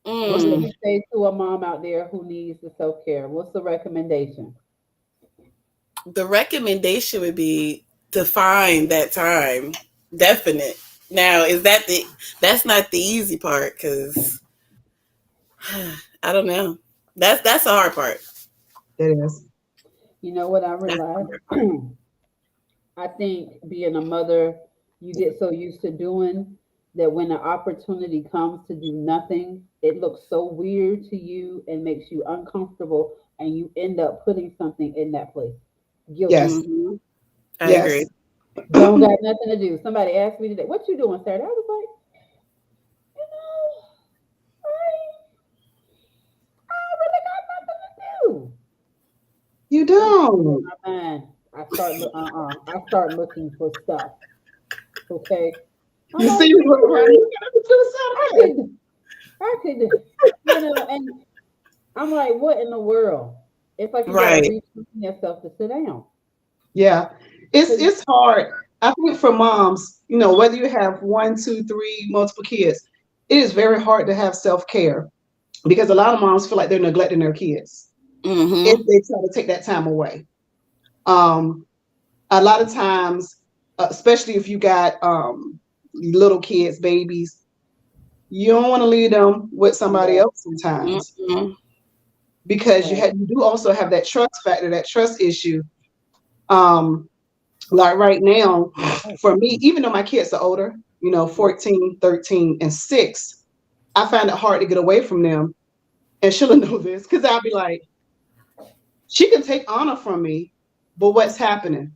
What do Mm. you say to a mom out there who needs the self care? What's the recommendation? The recommendation would be to find that time. Definite. Now, that's not the easy part because I don't know. That's the hard part. It is. You know what I That's the realized? hard part. I think being a mother, you get so used to doing that when the opportunity comes to do nothing, it looks so weird to you and makes you uncomfortable, and you end up putting something in that place. Guilty. Yes. Hmm. I agree. Yes. Don't got nothing to do. Somebody asked me today, "What you doing Saturday?" I was like, you know, I really got nothing to do. You Something in don't. my mind. I start looking for stuff. Okay. I'm You like, see you look around, you gotta do the I Saturday. could, I could, and I'm like, what in the world? It's like you gotta Right. retrain yourself to sit down. Yeah. It's 'Cause it's hard. I think for moms, whether you have one, two, three, multiple kids, it is very hard to have self-care because a lot of moms feel like they're neglecting their kids if Hmm. they try to take that time away. Um, a lot of times, especially if you got little kids, babies, you don't want to leave them with somebody yeah, else sometimes Hmm. because right. you do also have that trust factor, that trust issue. Um, like right now, for me, even though my kids are older, 14, 13, and 6, I find it hard to get away from them. And she'll know this because I'll be like, she can take honor from me, but what's happening?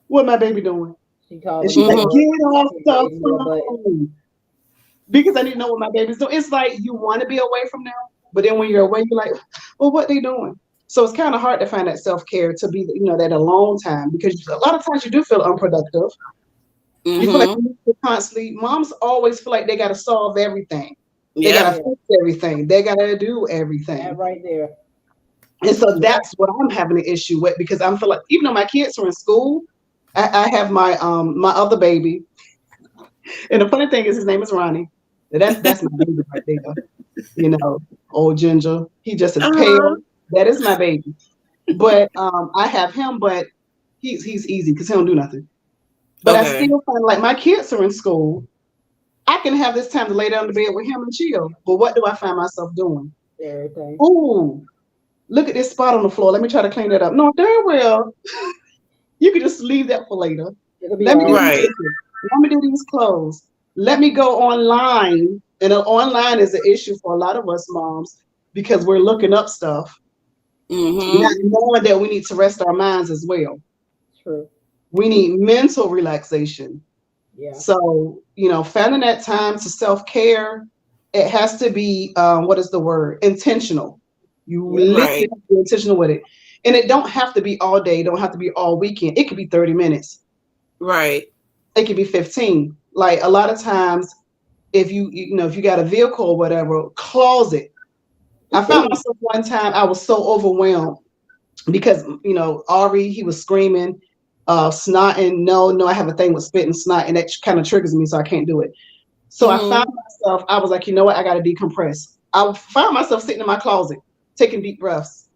What my baby doing? She And calling she's me like, a Hmm. butt. get off She the gave me a button. phone. Because I didn't know what my baby's doing. It's like you want to be away from them, but then when you're away, you're like, well, what they doing? So it's kind of hard to find that self care to be, that alone time because a lot of times you do feel unproductive. You feel like Hmm. you need to constantly. Moms always feel like they got to solve everything. They got Yep. to Yeah, fix everything. They got to do that everything. right there. And so Yeah. that's what I'm having an issue with because I'm feel like even though my kids are in school, I have my other baby, and the funny thing is his name is Ronnie. That's my baby right there. You know, old Ginger. He just as Uh-huh. pale. That is my baby. But I have him, but he's easy because he don't do nothing. But I Okay. still find like my kids are in school. I can have this time to lay down in the bed with him and chill. But what do I find myself doing? Everything. Ooh, look at this spot on the floor. Let me try to clean that up. No, darn well, you can just leave that for later. It'll be Let me all do right. these Right. dishes. Let me do these clothes. Let me go online. And online is an issue for a lot of us moms because we're looking up stuff, not Hmm. knowing that we need to rest our minds as well. True. We need mental relaxation. Yeah. So, finding that time to self care, it has to be, what is the word? Intentional. You Yep. literally Right. have to be intentional with it. And it don't have to be all day. It don't have to be all weekend. It could be 30 minutes. Right. It could be 15. Like a lot of times, if you got a vehicle or whatever, closet. I found myself one time, I was so overwhelmed because Ari he was screaming, snotting. No, no, I have a thing with spit and snot, and that kind of triggers me, so I can't do it. So I found Hmm. myself, I was like, you know what, I got to decompress. I found myself sitting in my closet, taking deep breaths.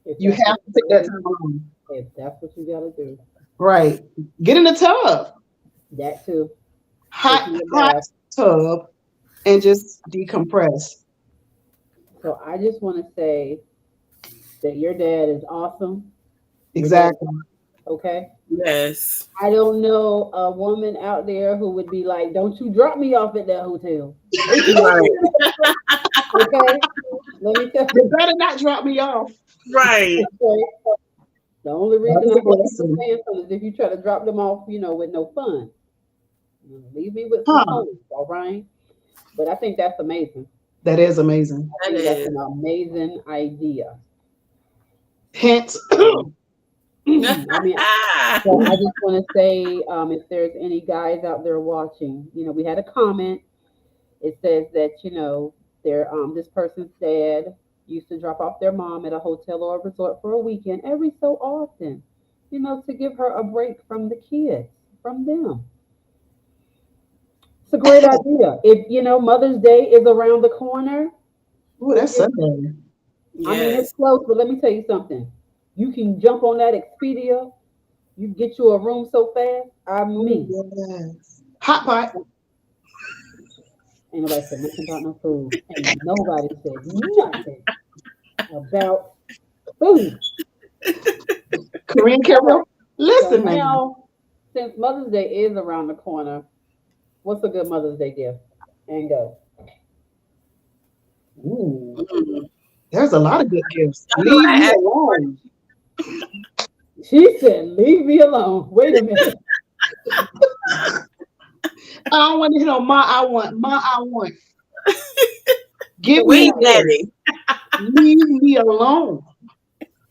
If You that's have what to you take that gotta, time alone. if that's what you gotta do, Right. Get in the tub, that too. Take hot, me a hot bath. tub, and just decompress. So I just want to say that your dad is awesome. Your dad, Exactly. okay. Yes. I don't know a woman out there who would be like, "Don't you drop me off at that hotel." Right. Okay. Let me tell You better not drop me off. Right. you. The only That reason is I a put people blessing. saying something is if you try to drop them off, with no fun. Leave me with some Huh. toes, all right? But I think that's amazing. That is amazing. I That think that's is. an amazing idea. Hence, Um, I mean, so I just want to say, if there's any guys out there watching, we had a comment. It says that this person's dad used to drop off their mom at a hotel or a resort for a weekend every so often, to give her a break from the kids, from them. It's a great idea. If Mother's Day is around the corner, ooh, that's Sunday. I mean it's Yes. close, but let me tell you something. You can jump on that Expedia. You get you a room so fast. I Oh, mean, yes. Hot pot. ain't nobody said nothing about no food. Ain't nobody said nothing about food. Korean All right. karaoke. So Listen, man. now, since Mother's Day is around the corner, what's a good Mother's Day gift? And go. Ooh, Mm. there's a lot of good gifts. I know Leave I me asked alone. She said, "Leave me alone." Wait a minute. I don't want to hit on ma. I want ma. I want. So Give where me you what? this. daddy. Leave me alone.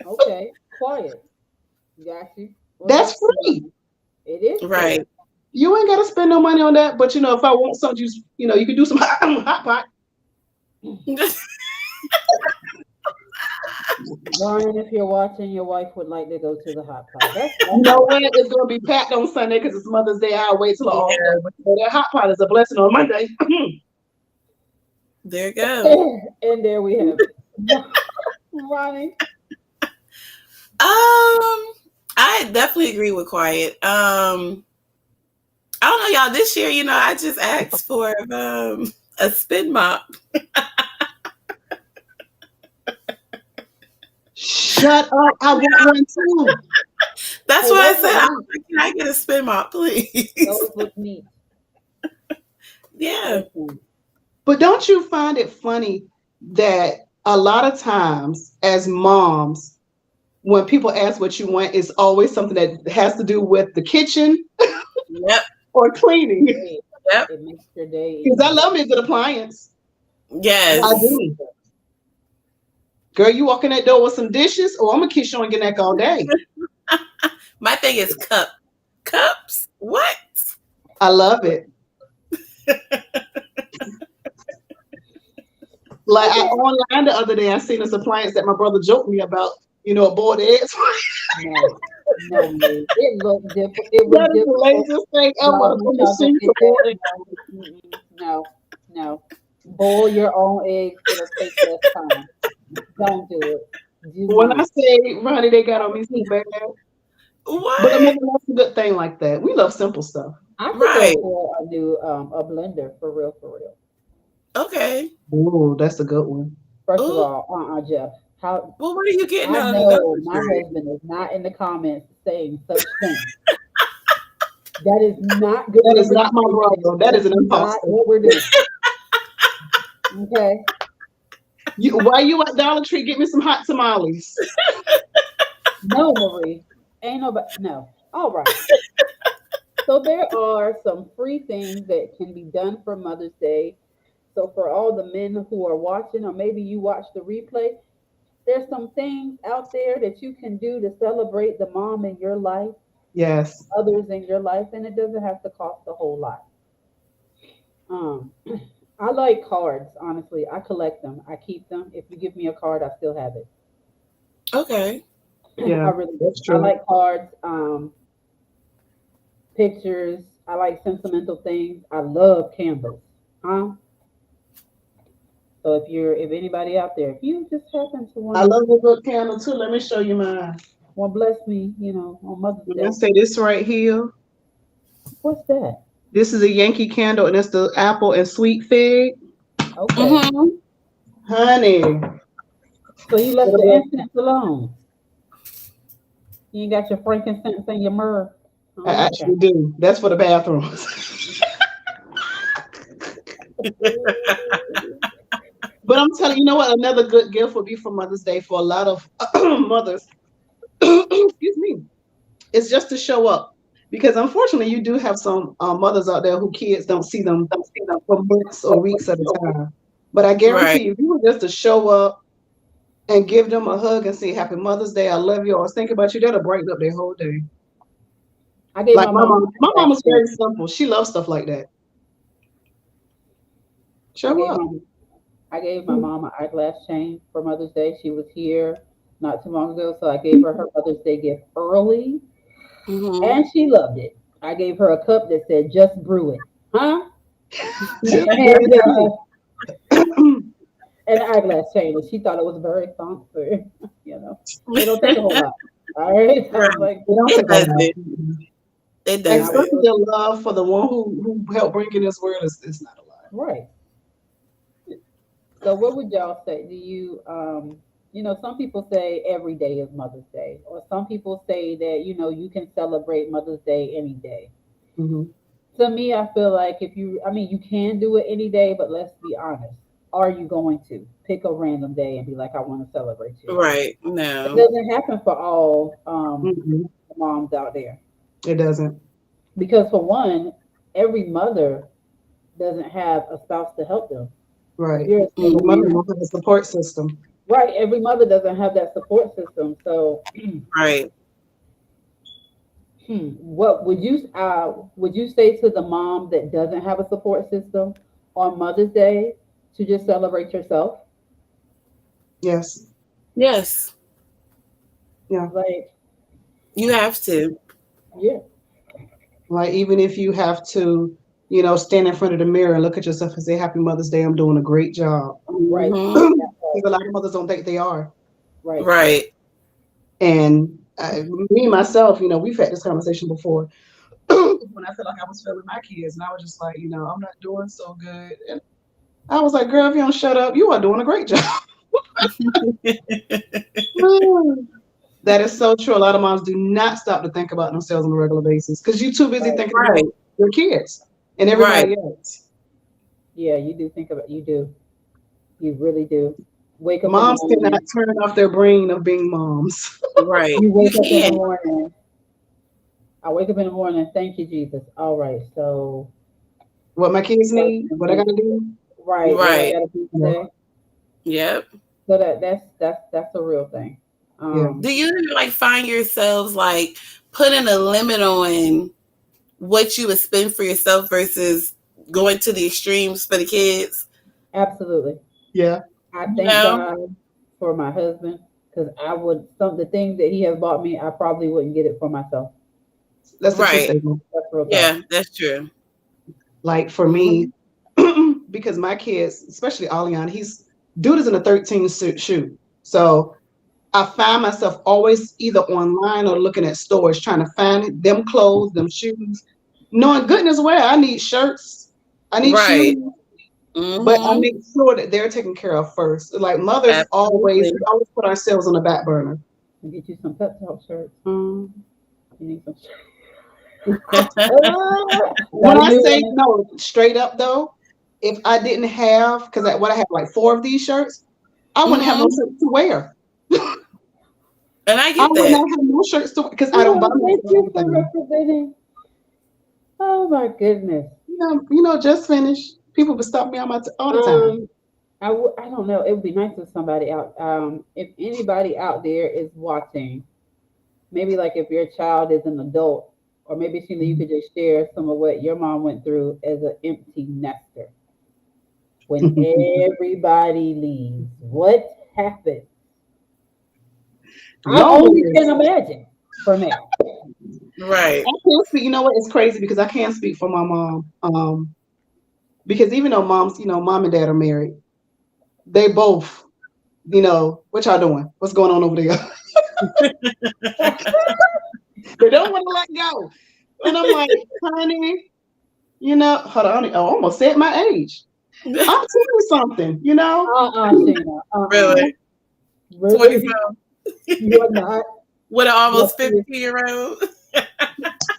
Okay, quiet. Got you. What That's about you, free. Ronnie? It is Right. free. You ain't got to spend no money on that. But if I want something, you can do some hot pot. Ryan, if you're watching, your wife would like to go to the hot pot. You That's know right. what? It's gonna be packed on Sunday because it's Mother's Day. I'll wait till an off Yeah. day. But that hot pot is a blessing on Monday. There you go. And there we have it. Ronnie. I definitely agree with Quiet. I don't know, y'all. This year, I just asked for a spin mop. Shut up! I want one too. That's Hey, what I those said. look I neat. was like, can I get a spin mop, please? Those look neat. Yeah. Listen. But don't you find it funny that a lot of times, as moms, when people ask what you want, it's always something that has to do with the kitchen Yep. or cleaning. Hey, Yep. it makes your day Because I easier. love me a good appliance. Makes I your day Yes. do. easier. Girl, you walk in that door with some dishes, or I'm gonna kiss you on your neck all day. My thing is cups. What? I love it. Like I Okay. online the other day, I seen this appliance that my brother joked me about. A boiled eggs. No, no, Marie. It looked different. It was That is the difficult. laziest thing ever. Y'all A get y'all go machine get for that. boiled eggs. No, mm-mm, no, no. Boil your own eggs. It'll take less time. Don't do it. Do When I not. say Ronnie, they got I on could me so see. bad. But a What? mother loves a good thing like that. We love simple stuff. I could go Right. for a new a blender for real, for real. Okay. Ooh, that's a good one. First of Oh, all, Jeff. How well, what are you getting I out of the Dollar know my Tree? husband is not in the comments saying such things. That is not good That is not my representation. brother. That That's is an not imposter. what we're doing. Okay. While you at Dollar Tree, get me some hot tamales. No, Marie. Ain't nobody. No. All right. So there are some free things that can be done for Mother's Day. So for all the men who are watching, or maybe you watch the replay, there's some things out there that you can do to celebrate the mom in your life, Yes. others in your life, and it doesn't have to cost a whole lot. Um, I like cards, honestly. I collect them. I keep them. If you give me a card, I still have it. Okay. Yeah, I really do. that's I true. like cards, pictures. I like sentimental things. I love candles. Huh? So if anybody out there, if you just happen to I want love a good candle too. Let me show you mine. to bless me, on Mother's When I Day, say this right here, what's that? this is a Yankee candle, and it's the apple and sweet fig. Okay. Mm-hmm. Honey, So you left what a the blessing. incense alone. You ain't got your frankincense and your myrrh. I Oh, okay. actually do. That's for the bathrooms. But I'm telling you, you know what? Another good gift would be for Mother's Day for a lot of mothers. excuse me, it's just to show up. Because unfortunately, you do have some mothers out there who kids don't see them for months or weeks at a time. But I Right. guarantee if you were just to show up and give them a hug and say Happy Mother's Day, I love you, or think about you, that'll brighten up their whole day. I gave Like my mom my my mom last is name. very simple. She loves stuff like that. I Show gave up. my I gave my mom an eyeglass chain for Mother's Day. She was here not too long ago, so I gave her Mother's Day gift early, Hmm. and she loved it. I gave her a cup that said "Just brew it," huh? Just And breathe. an eyeglass chain, and she thought it was very fancy. You know, it don't take a whole lot. All right, I was Right. like, It don't It take a does lot. it. It and does I it. Expressing was your love for the one who helped bring in this world is not a lot. right. So, what would y'all say? Some people say every day is Mother's Day, or some people say that you can celebrate Mother's Day any day. Hmm. To me, I feel like you can do it any day, but let's be honest. Are you going to pick a random day and be like, I want to celebrate you? Right. It No. doesn't happen for all Hmm. moms out there. It doesn't. Because, for one, every mother doesn't have a spouse to help them. If Right. you're a single Your mother Hmm. parent, don't have a support system. right? Every mother doesn't have that support system. So, Right. what would you say to the mom that doesn't have a support system on Mother's Day to just celebrate yourself? Yes. Yes. Yeah. Like, You have to. yeah, Like even if you have to, stand in front of the mirror and look at yourself and say Happy Mother's Day, I'm doing a great job. right, Hmm. Because a lot of mothers don't think they are. right. Right. And me myself, we've had this conversation before. When I felt like I was failing my kids, and I was just like, I'm not doing so good. And I was like, girl, if you don't shut up, you are doing a great job. That is so true. A lot of moms do not stop to think about themselves on a regular basis because you're too busy thinking Right. about your kids and Right. everybody else. Yeah, you do think about you do. You really do. Wake up in the Moms cannot morning. turn off their brain of being moms. Right. You You wake up in the can't. morning. I wake up in the morning. Thank you, Jesus. All right, so What my kids first need, thing what I is gotta do. right. What I Right. gotta do Yeah, today. Yep. So that's a real thing. yeah. Um, Do you like find yourselves like putting a limit on what you would spend for yourself versus going to the extremes for the kids? Absolutely. Yeah. I You thank know? God for my husband because I would some the things that he has bought me, I probably wouldn't get it for myself. That's a true Right. statement. That's real talk. Yeah, that's true. Like for me, Mhm. because my kids, especially Alian, he's dude is in a 13 shoe. So I find myself always either online or looking at stores trying to find it, them clothes, them shoes, knowing goodness well I need shirts, I need Right. shoes, but I Mm-hmm. make sure that they're taken care of first. Like mothers always, Absolutely. we always put ourselves on the back burner. Get you some pep talk shirts. You need some. When Got a I new say one. no, straight up though, if I didn't have, because what I have like four of these shirts, I wouldn't have no Mm-hmm. shirts to wear. And I I get would that. not have no shirts to because I don't buy Oh, myself thank you for anything. representing. Oh my goodness. Just finished. People would stop me on all the time. Um, I don't know. It would be nice if somebody out. If anybody out there is watching, maybe like if your child is an adult, or maybe Sheila, you could just share some of what your mom went through as an empty nester when everybody leaves. What happened? I only can Loneliness. imagine for me. Right. I can't speak. You know what? It's crazy because I can't speak for my mom. Because even though mom and dad are married, they both, what y'all doing? What's going on over there? They don't want to let go. And I'm like, honey, hold on. I almost said my age. I'm 20 something, Sheena. Really? Really? 25 You're not. with an Yes, almost please. 50-year-old. Come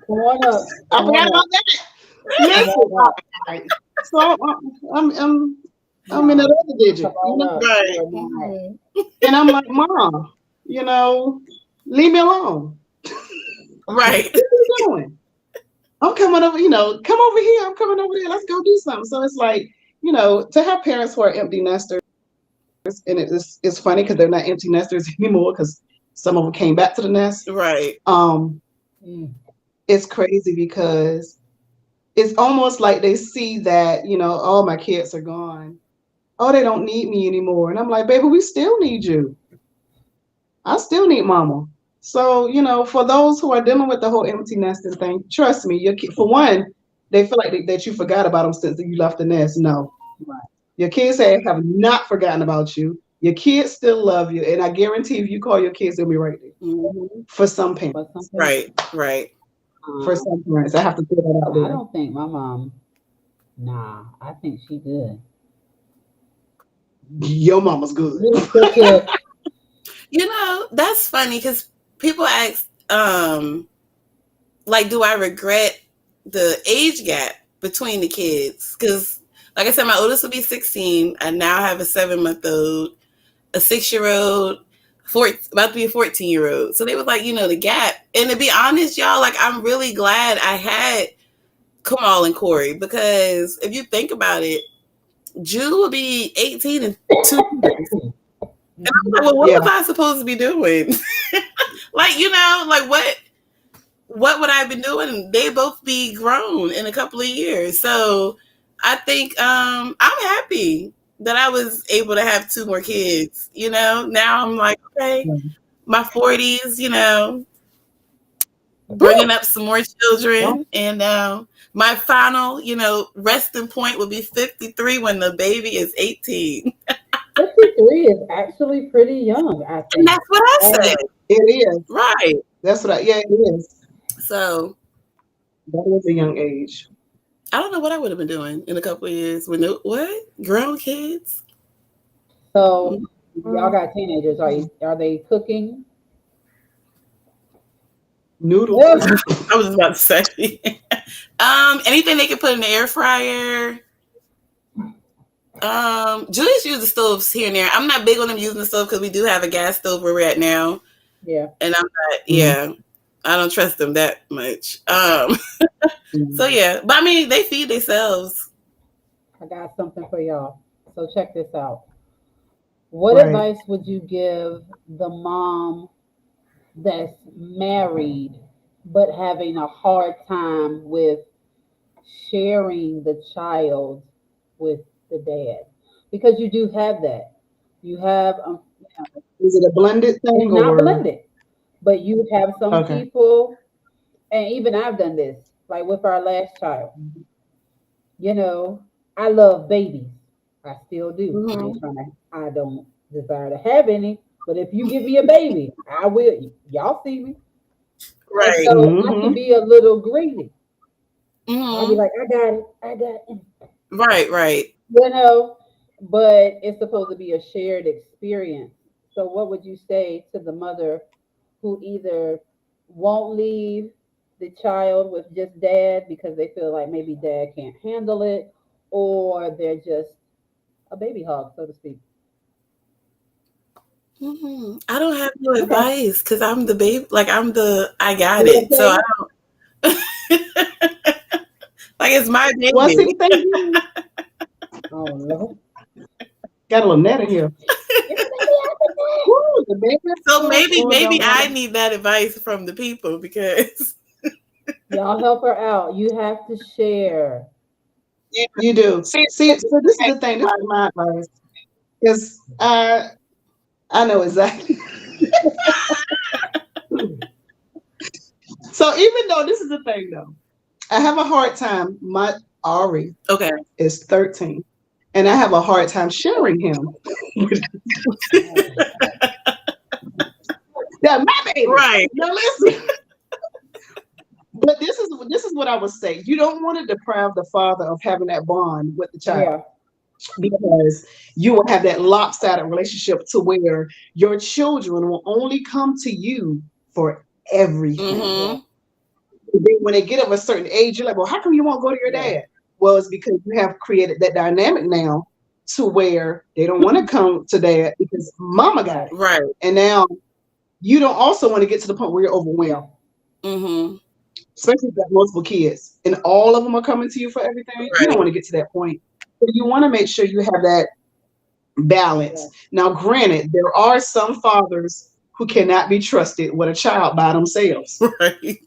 on up. I Come forgot on up. about that. Come Listen, on up. so I'm in No. another Come digit, on up. Right. You are not. Mhm. and I'm like, Mom, you know, Leave me alone. Right. What are you doing? I'm coming over, come over here. I'm coming over there. Let's go do something. So it's like, to have parents who are empty nesters, and it's funny because they're not empty nesters anymore because some of them came back to the nest. Right. Um, Mm. it's crazy because it's almost like they see that, oh, my kids are gone. Oh, they don't need me anymore. And I'm like, baby, we still need you. I still need mama. So, for those who are dealing with the whole empty nesting thing, trust me, for one, they feel like that you forgot about them since you left the nest. No. Right. Your kids have not forgotten about you. Your kids still love you. And I guarantee if you call your kids, they'll be right there. Mm-hmm. For some parents. For some people, Right. Right. For some parents. I have to put that out I there. don't think my mom. Nah, I think she good. Your mama's good. You're such a That's funny because people ask, like, do I regret the age gap between the kids? Because, like I said, my oldest will be 16. I now have a 7-month-old, a 6-year-old, about to be a 14-year-old. So they was like, the gap. And to be honest, y'all, like, I'm really glad I had Kamal and Corey because if you think about it, Jew will be 18 in 2 years. And I'm like, well, what Yeah. was I supposed to be doing? Like, like what would I have been doing? They both be grown in a couple of years. So I think I'm happy that I was able to have 2 more kids. Now I'm like, okay, my 40s, bringing up some more well, children. And my final, resting point will be 53 when the baby is 18. 53 is actually pretty young, I And think. that's what I And said. It is. Right. That's yeah, it is. So That is a young age. I don't know what I would have been doing in a couple of years when what grown kids. so y'all Mm-hmm. got teenagers. Are they cooking? Noodles. Yeah. I was about to say, anything they can put in the air fryer. Julius uses the stoves here and there. I'm not big on them using the stove because we do have a gas stove where we're at now, Yeah. and I'm not. Mhm. Yeah, I don't trust them that much. So Mhm. yeah, but I mean, they feed themselves. I got something for y'all. So check this out. What Right. advice would you give the mom that's married but having a hard time with sharing the child with the dad? Because you do have that. You have, Is it a blended it's thing not or blended, but you have some okay? people, and even I've done this, like with our last child. You know, I love babies. I still do. Hmm. I don't desire to have any, but if you give me a baby, I will. Y'all see me. And Right. so I can Mm-hmm. be a little greedy. I'll be Hmm. like, I got it. I got it. Right. Right. You know, but it's supposed to be a shared experience. So what would you say to the mother who either won't leave the child with just dad because they feel like maybe dad can't handle it, or they're just a baby hog, so to speak? I don't have no Okay. advice because I'm the baby. Like I got You it. So okay? like it's my Well, see baby. the thing is, Oh no. got a little net in here. Get the baby out the bed. Woo, the baby So full. maybe Oh, maybe don't I wanna. need that advice from the people because Y'all help her out. You have to share. You do. See, so this is the thing. This is my advice. Because I know exactly. So even though this is the thing though, I have a hard time. My Ari okay. is 13, and I have a hard time sharing him. Yeah, my baby. Right. Now listen. But this is what I would say. You don't want to deprive the father of having that bond with the child Yeah. because you will have that lopsided relationship to where your children will only come to you for everything. Yeah. Mm-hmm. Then when they get of a certain age, you're like, well, how come you won't go to your Yeah. dad? Well, it's because you have created that dynamic now to where they don't want to come to dad because mama got Right. it. Right. And now you don't also want to get to the point where you're overwhelmed, Yeah. Mm-hmm. especially if you have multiple kids and all of them are coming to you for everything. You don't Right. want to get to that point. So you want to make sure you have that balance. Yeah. Now, granted, there are some fathers who cannot be trusted with a child by themselves. Right.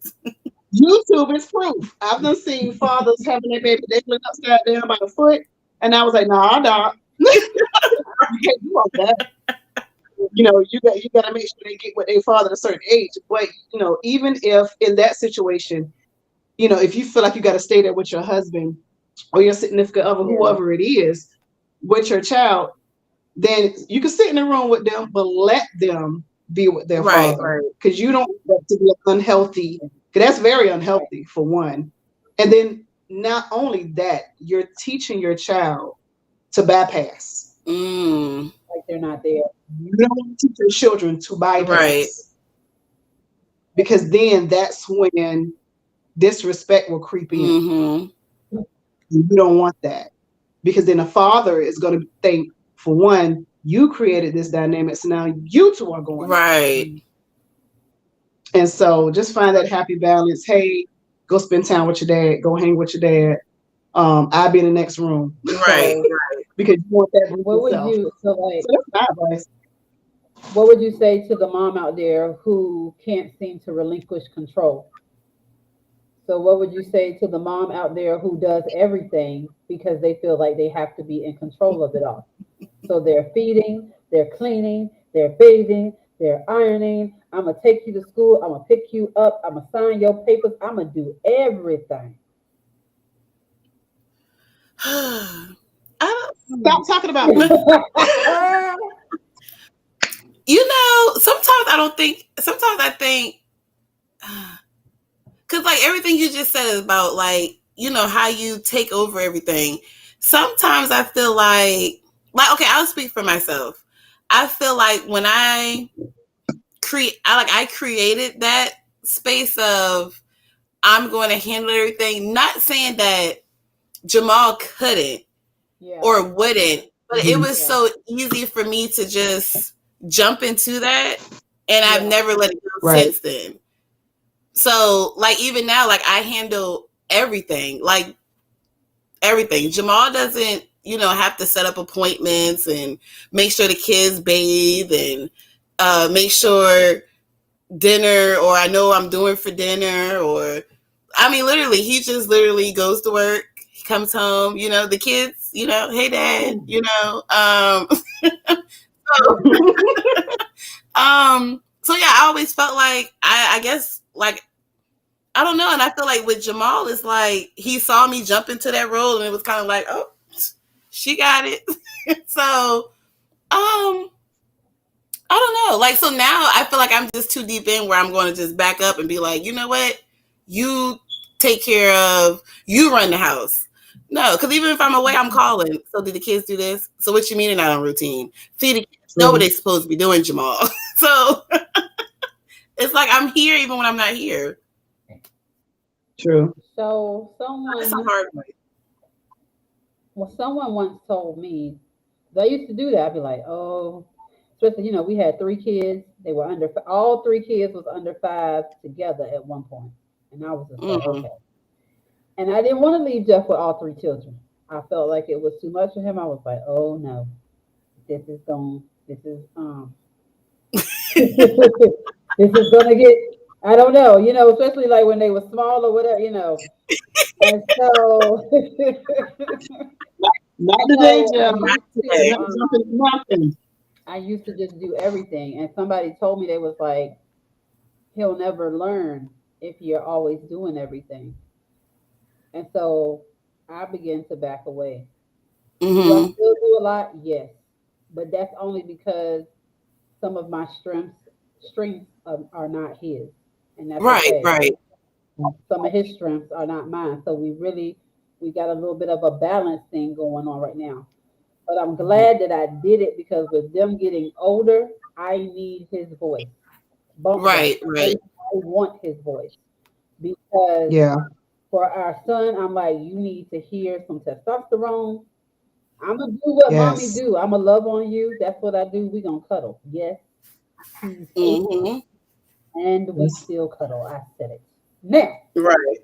YouTube is proof. I've done seen fathers having their baby dangling upside down by the foot, and I was like, "Nah, dog, you can't do all that." You got to make sure they get what they father at a certain age. But even if in that situation, if you feel like you got to stay there with your husband or your significant other, Yeah. whoever it is, with your child, then you can sit in the room with them, but let them be with their Right. father, Right. because you don't want that to be unhealthy. Because that's very unhealthy for one. And then not only that, you're teaching your child to bypass. Mm. Like they're not there. You don't want to teach your children to Right. bypass, because then that's when disrespect will creep in. Mm-hmm. You don't want that, because then a father is going to think, for one, you created this dynamic, so now you two are going at it. Right. Mm. And so just find that happy balance. Hey, go spend time with your dad. Go hang with your dad. I'll be in the next room Right. So because you want that for what would yourself. you so So like that's my advice. what would you say to the mom out there who can't seem to relinquish control? So what would you say to the mom out there who does everything because they feel like they have to be in control of it all? So they're feeding, they're cleaning, they're bathing, they're ironing. I'm gonna take you to school. I'm gonna pick you up. I'm gonna sign your papers. I'm gonna do everything. I don't, Stop talking about me. sometimes I don't think, sometimes I think, because like everything you just said is about like, how you take over everything. Sometimes I feel okay, I'll speak for myself. I feel like when I created that space of I'm going to handle everything. Not saying that Jamal couldn't Yeah, or wouldn't, but it Mhm. was yeah, so easy for me to just jump into that, and I've yeah, never let it go Right. since then. So, like even now, like I handle everything, like everything. Jamal doesn't, have to set up appointments and make sure the kids bathe and make sure dinner, or I know what I'm doing for dinner, or I mean, literally, he just literally goes to work. He comes home, the kids, hey dad, so yeah, I always felt like I guess like I don't know, and I feel like with Jamal, it's like he saw me jump into that role, and it was kind of like, oh, she got it. So I don't know, like so now I feel like I'm just too deep in where I'm going to just back up and be like, you know what, you take care of, you run the house. No, because even if I'm away, I'm calling. So did the kids do this? So what you mean they're not on routine? See, the kids know what True. they're supposed to be doing, Jamal. So it's like I'm here even when I'm not here. True. So It's a hard way. someone once told me, 'cause I used to do that. I'd be like, oh, especially we had three kids. They were all three kids was under five together at one point, and I was just like, Mm, okay. And I didn't want to leave Jeff with all three children. I felt like it was too much for him. I was like, oh no, this is going, this is this is gonna get. I don't know, especially like when they were small or whatever. And so, Not today, so Jeff. not You're today. not jumping nothing. I used to just do everything. And somebody told me they was like, he'll never learn if you're always doing everything. And so I began to back away. Do I Hmm. still do a lot? Yes, but that's only because some of my strengths are not his, and that's Right, okay. right. Some of his strengths are not mine. So we got a little bit of a balance thing going on right now. But I'm glad that I did it because with them getting older, I need his voice. Bump that. Right, right. I want his voice because Yeah. for our son, I'm like, you need to hear some testosterone. I'm gonna do what mommy Yes. do. I'm gonna love on you. That's what I do. We gonna cuddle. Yes. He's 8 Mm-hmm. and we Yes. still cuddle. I said it. Now, Right.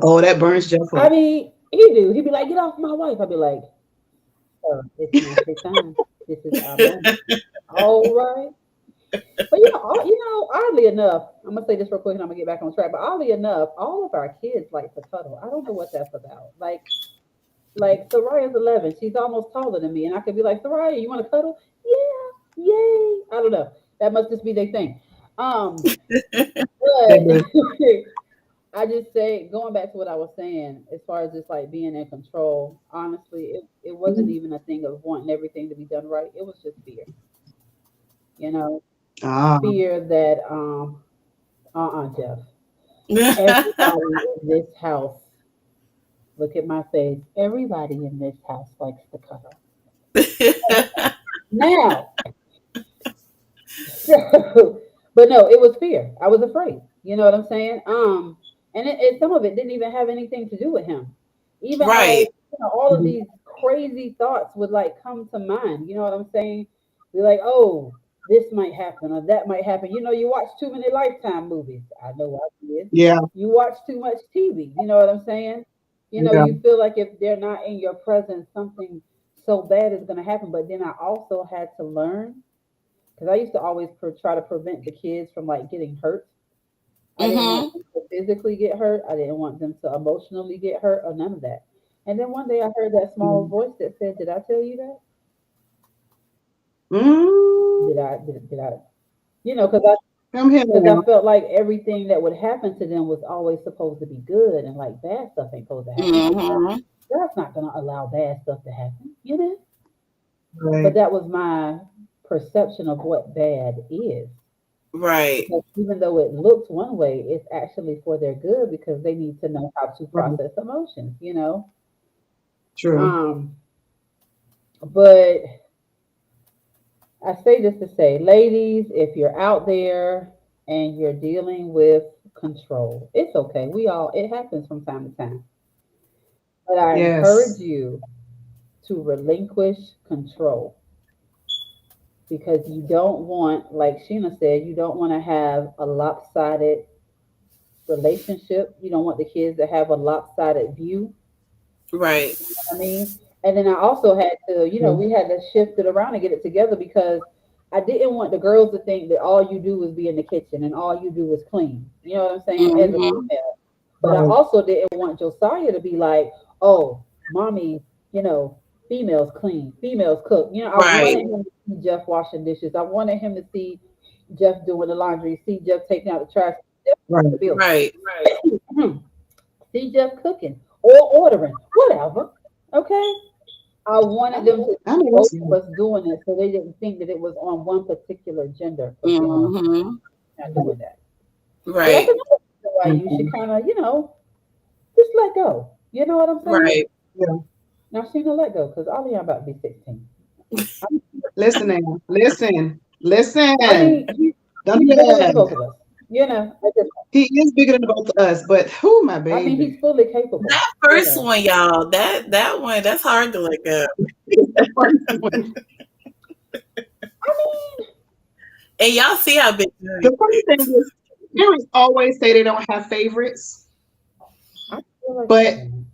Oh, that burns Jeff I up. mean, he do. He'd be like, "Get off my wife." I'd be like, "It's nursery time. This is our moment." All right. But oddly enough, I'm gonna say this real quick, and I'm gonna get back on track. But oddly enough, all of our kids like to cuddle. I don't know what that's about. Like Soraya's 11. She's almost taller than me, and I could be like, Soraya, you want to cuddle? Yeah, yay. I don't know. That must just be their thing. They But do. I just say, going back to what I was saying, as far as just like being in control, honestly, it wasn't Mhm. even a thing of wanting everything to be done right. It was just fear, you know, Ah, fear that, Jeff, everybody in this house, look at my face, everybody in this house likes to cuddle. Now, so, but no, it was fear. I was afraid. You know what I'm saying? Some of it didn't even have anything to do with him. Even like, Right. all of mhm. these crazy thoughts would like come to mind. You know what I'm saying? Be like, oh, this might happen or that might happen. You watch too many Lifetime movies. I know I did. Yeah, You watch too much TV. You know what I'm saying? yeah, You feel like if they're not in your presence, something so bad is going to happen. But then I also had to learn because I used to always try to prevent the kids from like getting hurt. I didn't want Mm-hmm. them to physically get hurt. I didn't want them to emotionally get hurt or none of that. And then one day I heard that small mm. voice that said, "Did I tell you that? Mm. Did I?" Because Come here I now. felt like everything that would happen to them was always supposed to be good, and like bad stuff ain't supposed to happen. Mm-hmm. God's not gonna allow bad stuff to happen. But Right, that was my perception of what bad is. Right. Because even though it looks one way, it's actually for their good because they need to know how to right. process emotions. True. Um, but I say this to say, ladies, if you're out there and you're dealing with control, it's okay. It happens from time to time. But I encourage Yes. you to relinquish control because you don't want, like Sheena said, you don't want to have a lopsided relationship. You don't want the kids to have a lopsided view. Right. I mean, and then I also had to, True. we had to shift it around and get it together because I didn't want the girls to think that all you do is be in the kitchen and all you do is clean. You know what I'm saying? As a Mm-hmm. female. But I Right, also didn't want Josiah to be like, oh, mommy, females clean, females cook. I Right. wanted him to see Jeff washing dishes. I wanted him to see Jeff doing the laundry, see Jeff taking out the trash, Jeff paying the right. bills. Right. See Jeff cooking or ordering, whatever. Okay. I wanted them to I see know both that's of right. us doing it so they didn't think that it was on one particular gender because we're Mm-hmm. not doing that. So that's Right. another reason why you should Mhm. kind of, just let go. You know what I'm saying? Right. Yeah. Now she gonna let go because Ollie I'm about to be 16. Listen now. I Listen. mean, Don't do he's bigger than the that. both of us. At this point. He is bigger than both of us, but who, my I mean, baby? he's fully capable. That first one, y'all, that one, that's hard to let go. The first one. I mean, And y'all see how big Junior The funny is. thing is, parents always say they don't have favorites, I feel like I but do.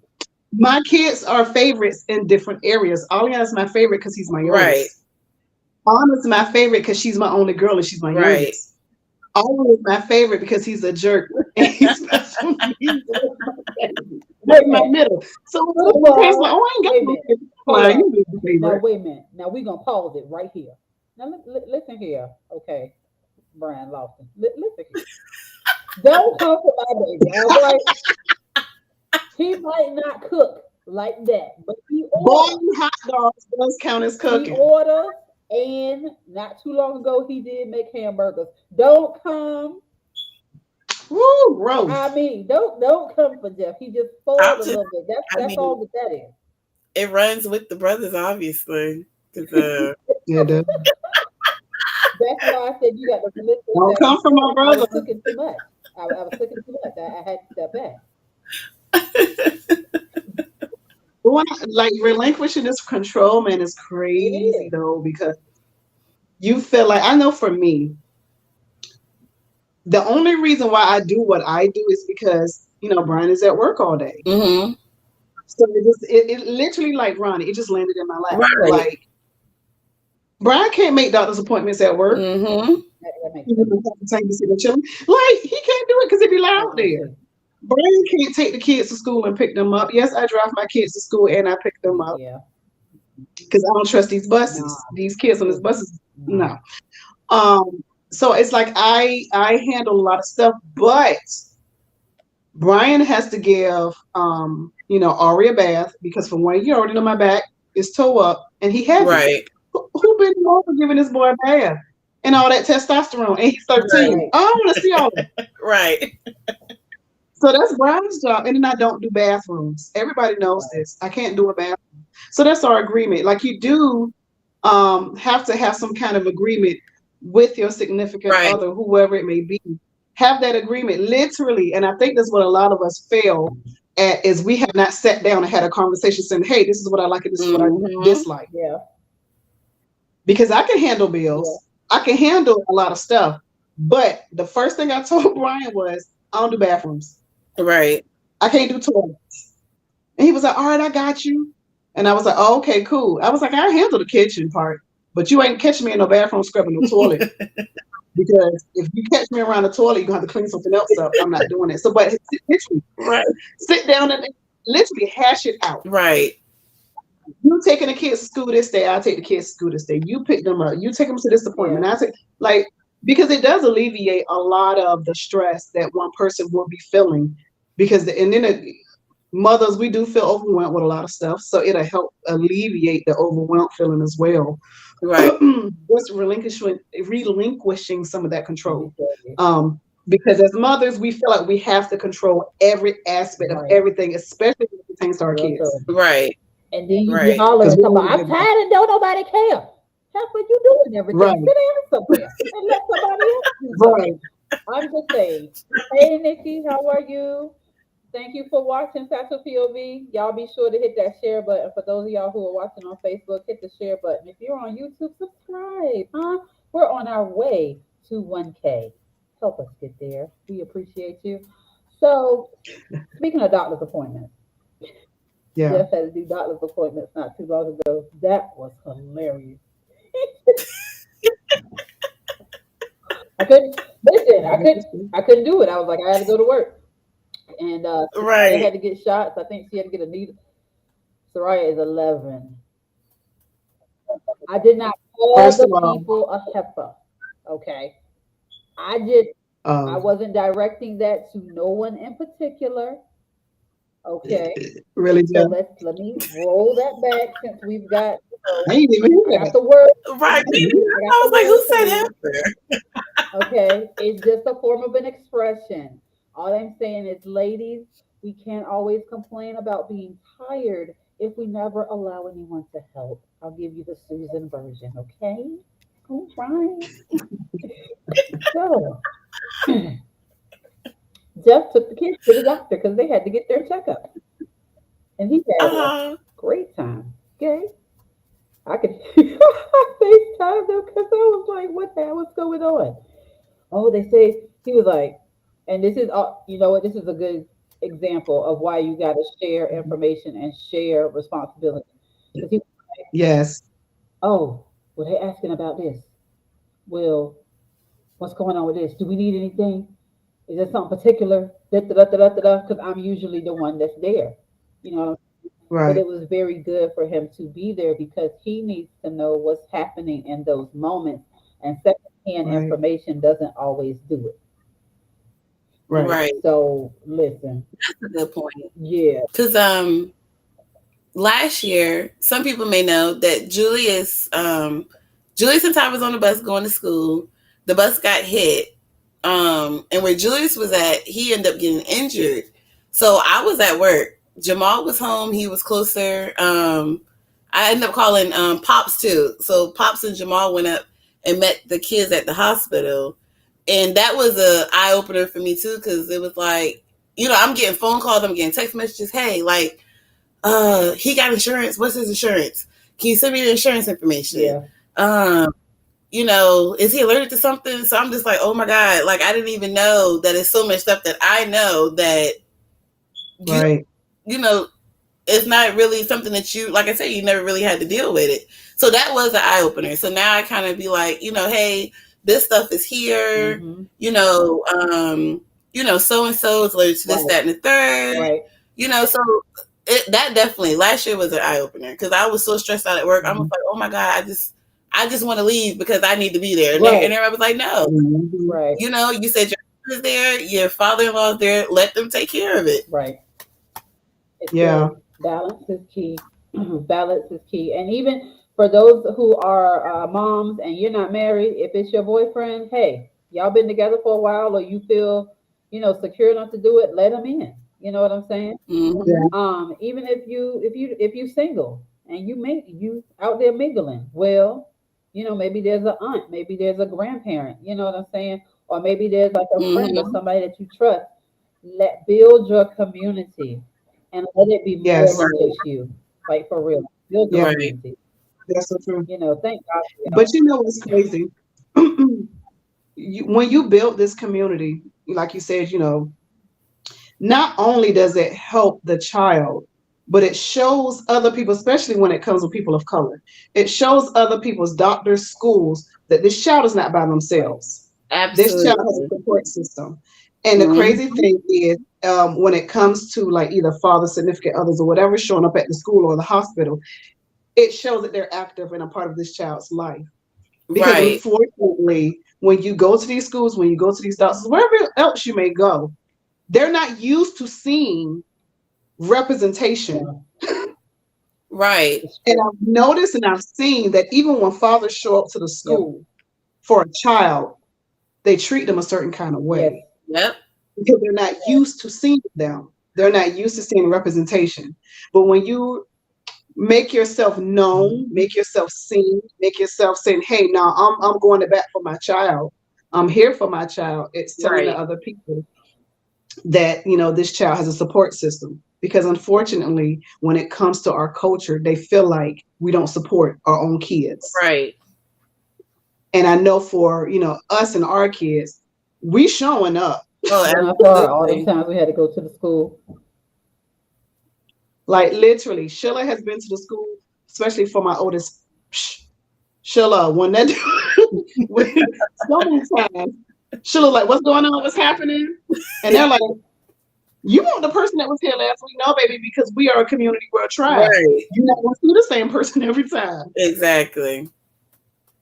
my kids are favorites in different areas. Aliana's my favorite because he's my Right. youngest. Anna's my favorite because she's my only girl and she's my Right. youngest. Owen is my favorite because he's a jerk and he's special needs. Wait Right a in my minute. middle. So First of when parents like, all, oh, I ain't got wait a no minute. favorite. I'm Hold like, up. you be the Now favorite. wait a minute. Now we're gonna pause it right here. Now listen here. Okay, Brian Lawson. Listen here. Don't come for my baby. All right. He might not cook like that, but he orders. Boiling hot dogs does count as He cooking. orders, and not too long ago he did make hamburgers. Don't come. Woo, gross. I mean, don't come for Jeff. He just spoiled I'm a just, little bit. I That's mean, all that is. it runs with the brothers, obviously. Cause Yeah, duh. That's why I said you got to relinquish Don't that come from my control. I was brother. cooking too much. I was cooking too much. I had to step back. But when like relinquishing this control, man, is It crazy is. though, because you feel like, I know for me, the only reason why I do what I do is because, Brian is at work all day. Mm-hmm. So it literally, like Ronnie, it just landed in my lap. Right. Like, Brian can't make doctor's appointments at work. Mm-hmm. That makes He sense. doesn't have the time to sit and chill. Like, he can't do it because it be I loud know there. too. Brian can't take the kids to school and pick them up. Yes, I drive my kids to school and I pick them up Yeah. because I don't trust these Nah. buses. These kids on these True. buses, Nah. no. So it's like I handle a lot of stuff, but Brian has to give Ari a bath because for 1 year already know my back is toe up and he heavy. Right. Who been over giving this boy a bath and all that testosterone? And he's Right. 13. Right. I don't want to see all that. Right. So that's Brian's job. And then I don't do bathrooms. Everybody knows Right. this. I can't do a bathroom. So that's our agreement. Like you do have to have some kind of agreement with your significant Right. other, whoever it may be. Have that agreement literally. And I think that's what a lot of us fail at is we have not sat down and had a conversation saying, hey, this is what I like and this is what I Mm-hmm. dislike. Yeah. Because I can handle Yeah. bills. I can handle a lot of stuff. But the first thing I told Brian was, I don't do bathrooms. Right. I can't do toilets. And he was like, all right, I got you. And I was like, oh, okay, cool. I was like, I handle the kitchen part, but you ain't catching me in no bathroom scrubbing no toilet. Because if you catch me around the toilet, you're gonna have to clean something else up. I'm not doing it. So, but literally, Right. sit down and literally hash it out. Right. You taking the kids to school this day, I'll take the kids to school this day. You pick them up. You take them to this Yeah. appointment. I take like because it does alleviate a lot of the stress that one person will be feeling. And then mothers, we do feel overwhelmed with a lot of stuff, so it'll help alleviate the overwhelmed feeling as well. Right. Just relinquishing some of that Let me control. tell you. Because as mothers, we feel like we have to control every aspect of Right. everything, especially when it pertains to our Real kids. talk. Right. And then you be Right. Because hollering, we talking want about, to I'm give them tired and don't nobody care. That's what you doing every day. right, Sit down somewhere and let somebody else do right. something. I'm just saying. Hey, Nikki, how are you? Thank you for watching Satchel POV. Y'all be sure to hit that share button. For those of y'all who are watching on Facebook, hit the share button. If you're on YouTube, subscribe. Huh? We're on our way to 1K. Help us get there. We appreciate you. So, speaking of doctor's appointments, Yeah. Jeff had to do doctor's appointments not too long ago. That was hilarious. I couldn't listen. That is true. I couldn't do it. I was like, I had to go to work, and Soraya Right. had to get shots. I think she had to get a needle. Soraya is 11. I did not call First the of all, people a heifer. Okay, I did. I um, wasn't directing that to no one in particular. Okay, really, so Jeff, let me roll that back since we've got. I ain't even hear I got that. the word. Right. I Me didn't neither. hear I got I the was like, word who for said you. heifer? Okay, it's just a form of an expression. All I'm saying is, ladies, we can't always complain about being tired if we never allow anyone to help. I'll give you the Susan version, okay? All right. So, Jeff took the kids to the doctor because they had to get their checkup, and he had a Uh-huh. great time. Okay, I could FaceTime them because I was like, "What the hell is going on?" Oh, they say he was like, and this is you know what? This is a good example of why you got to share information and share responsibility. Because he, Yes. oh, well, they asking about this. Well, what's going on with this? Do we need anything? Is there something particular? Da da da da da da. Because I'm usually the one that's there, you know. But Right. it was very good for him to be there because he needs to know what's happening in those moments, and secondhand Right. information doesn't always do it. Right. Right. So listen, That's a good point. yeah, Because last year, some people may know that Julius and Ty was on the bus going to school. The bus got hit. And where Julius was at, he ended up getting injured. So I was at work. Jamal was home. He was closer. I ended up calling Pops too. So Pops and Jamal went up and met the kids at the hospital. And that was a eye opener for me too, because it was like, I'm getting phone calls, I'm getting text messages. Hey, like, he got insurance. What's his insurance? Can you send me the insurance information? yeah, Um, is he allergic to something? So I'm just like, oh my God, like I didn't even know that it's so much stuff that I know that you, Right. you know, it's not really something that you, like I said, you never really had to deal with it. So that was an eye opener. So now I kind of be like, hey, this stuff is here, Mm-hmm. so and so is allergic to this, Right. that, and the third, Right. so that definitely last year was an eye opener because I was so stressed out at work. I was Mm-hmm. like, oh my God, I just want to leave because I need to be there. And, Right. and everybody was like, no, Mhm. Right. you said your husband is there, your father-in-law is there, let them take care of it. Right. It's Yeah. good. Balance is key. Balance is key. And even for those who are moms and you're not married, if it's your boyfriend, hey, y'all been together for a while, or you feel, secure enough to do it, let him in. You know what I'm saying? Mm-hmm. Yeah. Even if you single and you out there mingling, well, maybe there's an aunt, maybe there's a grandparent. You know what I'm saying? Or maybe there's like a friend or Mm-hmm. somebody that you trust. Let build your community and let it be more Yes. than Right. just you. Like for real. Build your Yeah. Right. community. That's so true. Thank God for But y'all. you know what's crazy? When you build this community, like you said, not only does it help the child, but it shows other people, especially when it comes with people of color, it shows other people's doctors, schools, that this child is not by Right. themselves. This child has Absolutely. a support system. And the crazy Mm-hmm. thing is, when it comes to like either father, significant others, or whatever showing up at the school or the hospital, it shows that they're active and a part of this child's life. Because Right. unfortunately, when you go to these schools, when you go to these doctors, wherever else you may go, they're not used to seeing representation. Yeah. Right. It's And true. I've noticed and I've seen that even when fathers show up to the Yep. school for a child, they treat them a certain kind of Yes. way Yep. because they're not used to seeing them. They're not used to seeing representation. But when you make yourself known, make yourself seen, make yourself saying, hey, now I'm going to bat for my child. I'm here for my child. It's telling the Right. other people that this child has a support system, because unfortunately when it comes to our culture they feel like we don't support our own kids. Right. And I know for us and our kids, we showing up. Oh, Showing up for all them absolutely. times we had to go to the school. Like literally Sheila has been to the school, especially for my oldest. Sheila, when that when, so many times Sheila like, what's going on, what's happening, and they're like, you want the person that was here last week? No, baby, because we are a community, we're a tribe. Right. You're not going to see the same person every time. Exactly.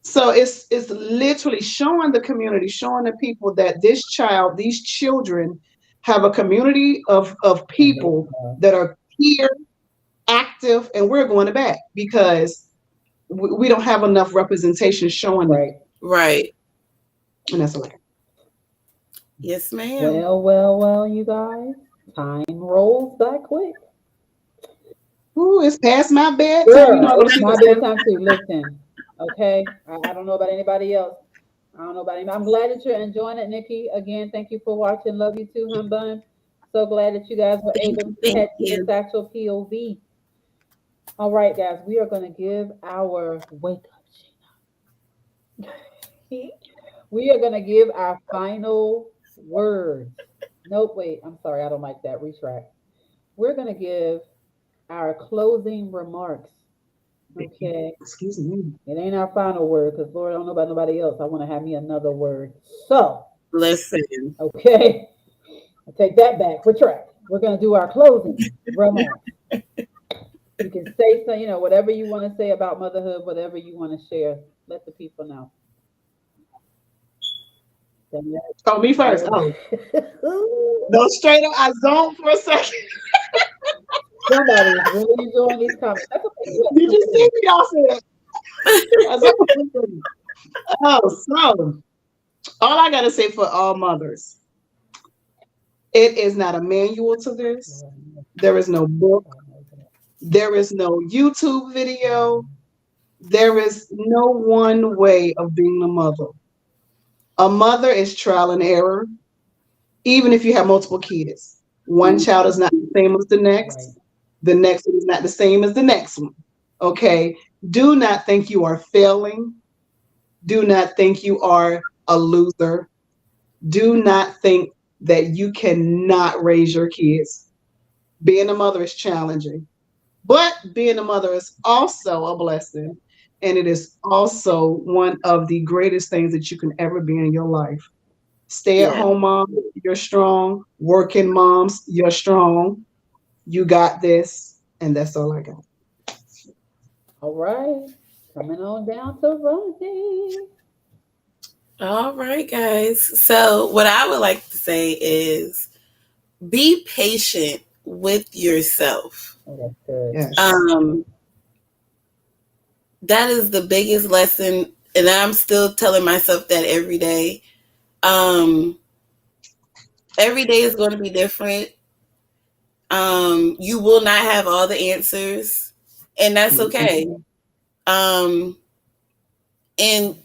So it's literally showing the community, showing the people that this child, these children, have a community of people that are here, active, and we're going to bat because we don't have enough representation showing that. Right. Right. And that's like, Yes, ma'am. Well, well, well, you guys. Time rolls by quick. ooh, it's past my bedtime. You know, Girl, I go to it's sleep my at 7. bedtime too. Listen, okay? I don't know about anybody else. I don't know about anybody. I'm glad that you're enjoying it, Nikki. Again, thank you for watching. Love you too, hun bun. So glad that you guys were Thank able you. to Thank catch the you. Satchel POV. All right, guys, we are going to give our wake up. We are going to give our final words. Nope, wait. I'm sorry. I don't like that. Retract. We're going to give our closing remarks. Okay. Excuse me. It ain't our final word because Lord, I don't know about nobody else. I want to have me another word. So, Listen. okay, I take that back. Retract. We're gonna do our closing remarks. You can say so, whatever you want to say about motherhood, whatever you want to share. Let the people know. Oh, me first. Oh, no, straight up. I zoned for a second. Somebody is really enjoying these comments. That's okay. Did you see me? Y'all said I zoned for a second. Oh, so all I gotta say for all mothers, it is not a manual to this. There is no book. There is no YouTube video. There is no one way of being a mother. A mother is trial and error, even if you have multiple kids. One child is not the same as the Right. next. The next one is not the same as the next one. Okay. Do not think you are failing. Do not think you are a loser. Do not think that you cannot raise your kids. Being a mother is challenging, but being a mother is also a blessing. And it is also one of the greatest things that you can ever be in your life. Stay at Yeah. home mom, you're strong. Working moms, you're strong. You got this. And that's all I got. All right. Coming on down to Rosie. All right, guys. So, what I would like to say is be patient with yourself. Oh, that's good. Yes. Um, that is the biggest lesson, and I'm still telling myself that every day. Um, every day is going to be different. You will not have all the answers, and that's okay. Mm-mm. Um, and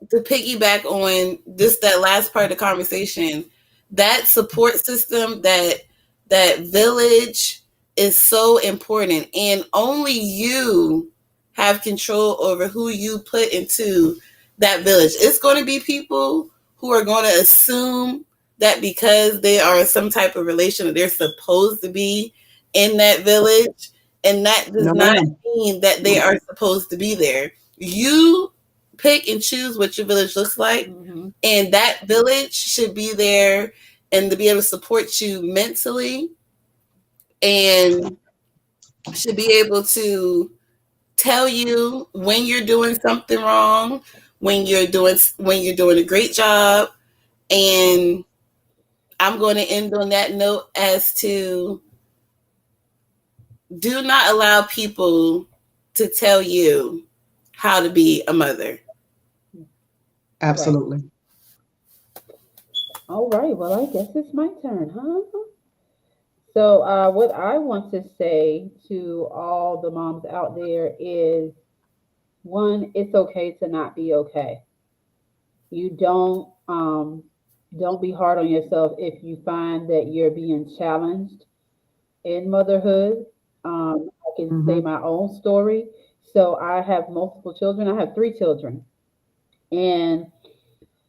to piggyback on this, that last part of the conversation, that support system, that village is so important, and only you have control over who you put into that village. It's going to be people who are going to assume that because they are some type of relation that they're supposed to be in that village, and that does No, not ma'am. mean that they are supposed to be there. You pick and choose what your village looks like, Mm-hmm. and that village should be there and to be able to support you mentally, and should be able to tell you when you're doing something wrong, when you're doing a great job. And I'm going to end on that note as to do not allow people to tell you how to be a mother. Right. Absolutely. All right. Well, I guess it's my turn, huh? So, what I want to say to all the moms out there is one, it's okay to not be okay. You don't be hard on yourself if you find that you're being challenged in motherhood. I can say Mm-hmm. my own story. So I have multiple children. I have three children, and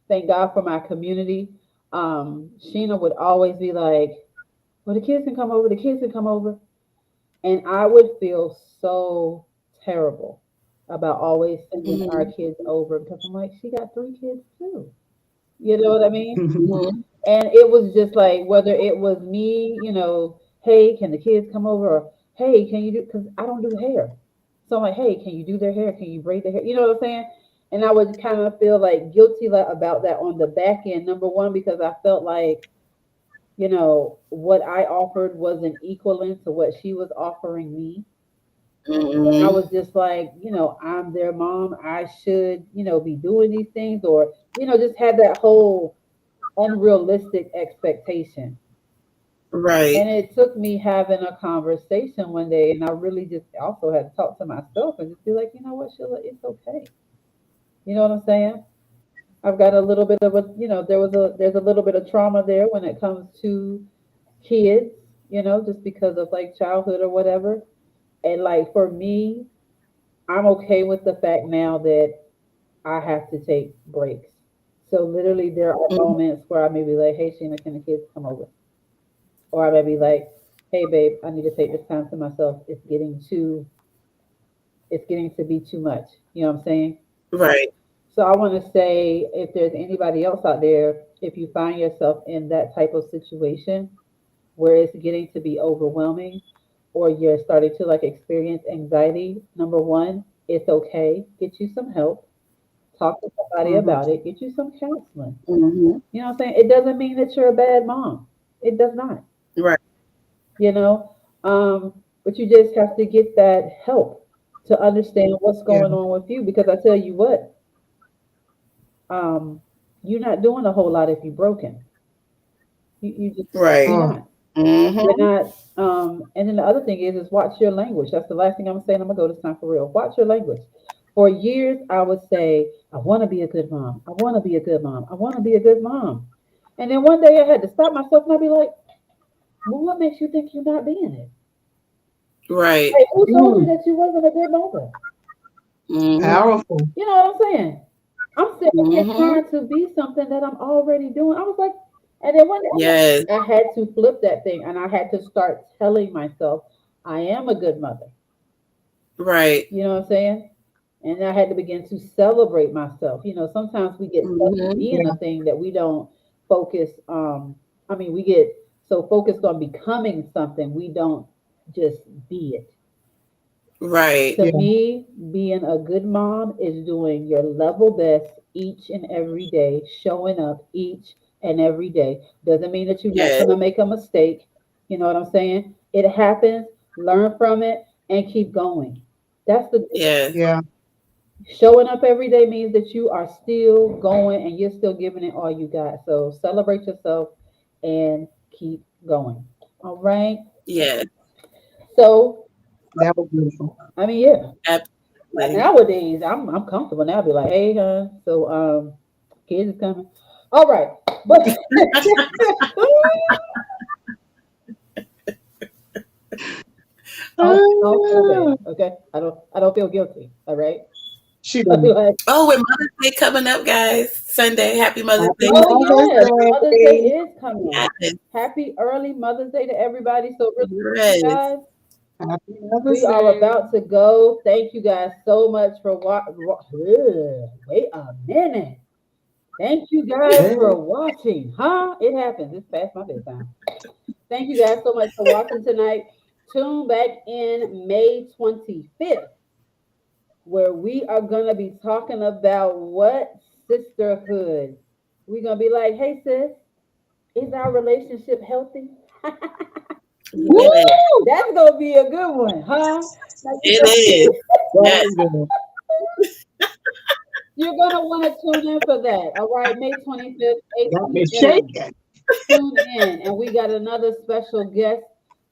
thank God for my community. Sheena would always be like, "Well, the kids can come over. The kids can come over," and I would feel so terrible about always sending our Mm-hmm. kids over because I'm like, she got three kids too. You know what I mean? Mm-hmm. And it was just like whether it was me, hey, can the kids come over? Or hey, can you do? Because I don't do hair, so I'm like, hey, can you do their hair? Can you braid their hair? You know what I'm saying? And I would kind of feel like guilty about that on the back end. Number one, because I felt like what I offered wasn't equivalent to what she was offering me. And I Mm-hmm. was just like, I'm their mom. I should, be doing these things, or just have that whole unrealistic expectation. Right. And it took me having a conversation one day, and I really just also had to talk to myself and just be like, you know what, Sheila, it's okay. You know what I'm saying? I've got a little bit of there's a little bit of trauma there when it comes to kids, just because of like childhood or whatever. And like for me, I'm okay with the fact now that I have to take breaks. So literally, there are moments where I may be like, "Hey, Sheena, can the kids come over?" Or I may be like, "Hey, babe, I need to take this time to myself. It's getting to be too much." You know what I'm saying? Right. So I want to say, if there's anybody else out there, if you find yourself in that type of situation where it's getting to be overwhelming, or you're starting to like experience anxiety, number one, it's okay. Get you some help. Talk to somebody Mm-hmm. about it. Get you some counseling. Mm-hmm. You know what I'm saying? It doesn't mean that you're a bad mom. It does not. Right. You know, but you just have to get that help to understand what's Yeah. going on with you. Because I tell you what, um, you're not doing a whole lot if you're broken. You just Right. you're Oh, not. You're Mm-hmm. not. And then the other thing is watch your language. That's the last thing I'm saying. I'm gonna go this time for real. Watch your language. For years, I would say, I want to be a good mom. I want to be a good mom. I want to be a good mom. And then one day I had to stop myself and I'd be like, well, what makes you think you're not being it? Right. Like, who told you mm, that you wasn't a good mother? Mm-hmm. powerful. You know what I'm saying? I'm sitting here Hmm. trying to be something that I'm already doing. I was like, and then one day Yes. I had to flip that thing and I had to start telling myself, I am a good mother. Right. You know what I'm saying? And I had to begin to celebrate myself. Sometimes we get stuck in Hmm. being a thing that we don't focus. We get so focused on becoming something, we don't just be it. Right. To Yeah. me, being a good mom is doing your level best each and every day, showing up each and every day. Doesn't mean that you're not Yes. going to make a mistake. You know what I'm saying? It happens, learn from it, and keep going. That's the Yes. Yeah. Showing up every day means that you are still going and you're still giving it all you got. So celebrate yourself and keep going. All right. Yes. So, That was beautiful. yeah. Absolutely. Nowadays, I'm comfortable now. I'll be like, hey, so kids is coming. All right, but I don't feel bad. Ah, Okay, I don't feel guilty. All right, she I'll be done. like, Oh, with Mother's Day coming up, guys. Sunday. Happy Mother's Happy Day to oh Mother's yes, everybody. Mother's Day Day. is coming. Yes. Happy early Mother's Day to everybody. So really quickly, Yes. guys, Happy Mother's we are Day. about to go. Thank you guys so much for wait a minute. Thank you guys Hey, for watching. Huh? It happens. It's past my bedtime. Thank you guys so much for watching tonight. Tune back in May 25th, where we are going to be talking about what sisterhood. We're going to be like, hey, sis, is our relationship healthy? Yes. woo! That's going to be a good one, huh? Now, It is. That Yes. is good. you're going to want to tune in for that. All right, May 25th, 8 Got me p.m. shaking. Tune in. And we got another special guest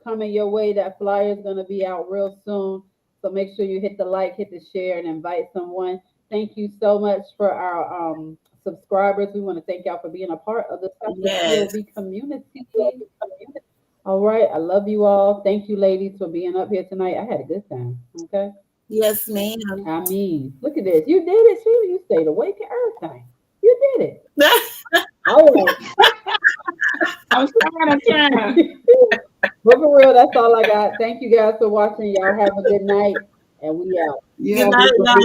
coming your way. That flyer is going to be out real soon. So make sure you hit the like, hit the share, and invite someone. Thank you so much for our subscribers. We want to thank y'all for being a part of the Special Yes. POV community. All right. I love you all. Thank you, ladies, for being up here tonight. I had a good time. Okay. Yes, ma'am. Look at this. You did it, Sheila. You stayed awake and everything. You did it. All right. I'm trying. But for real, that's all I got. Thank you guys for watching. Y'all have a good night, and we out. You Good have a night, great y'all.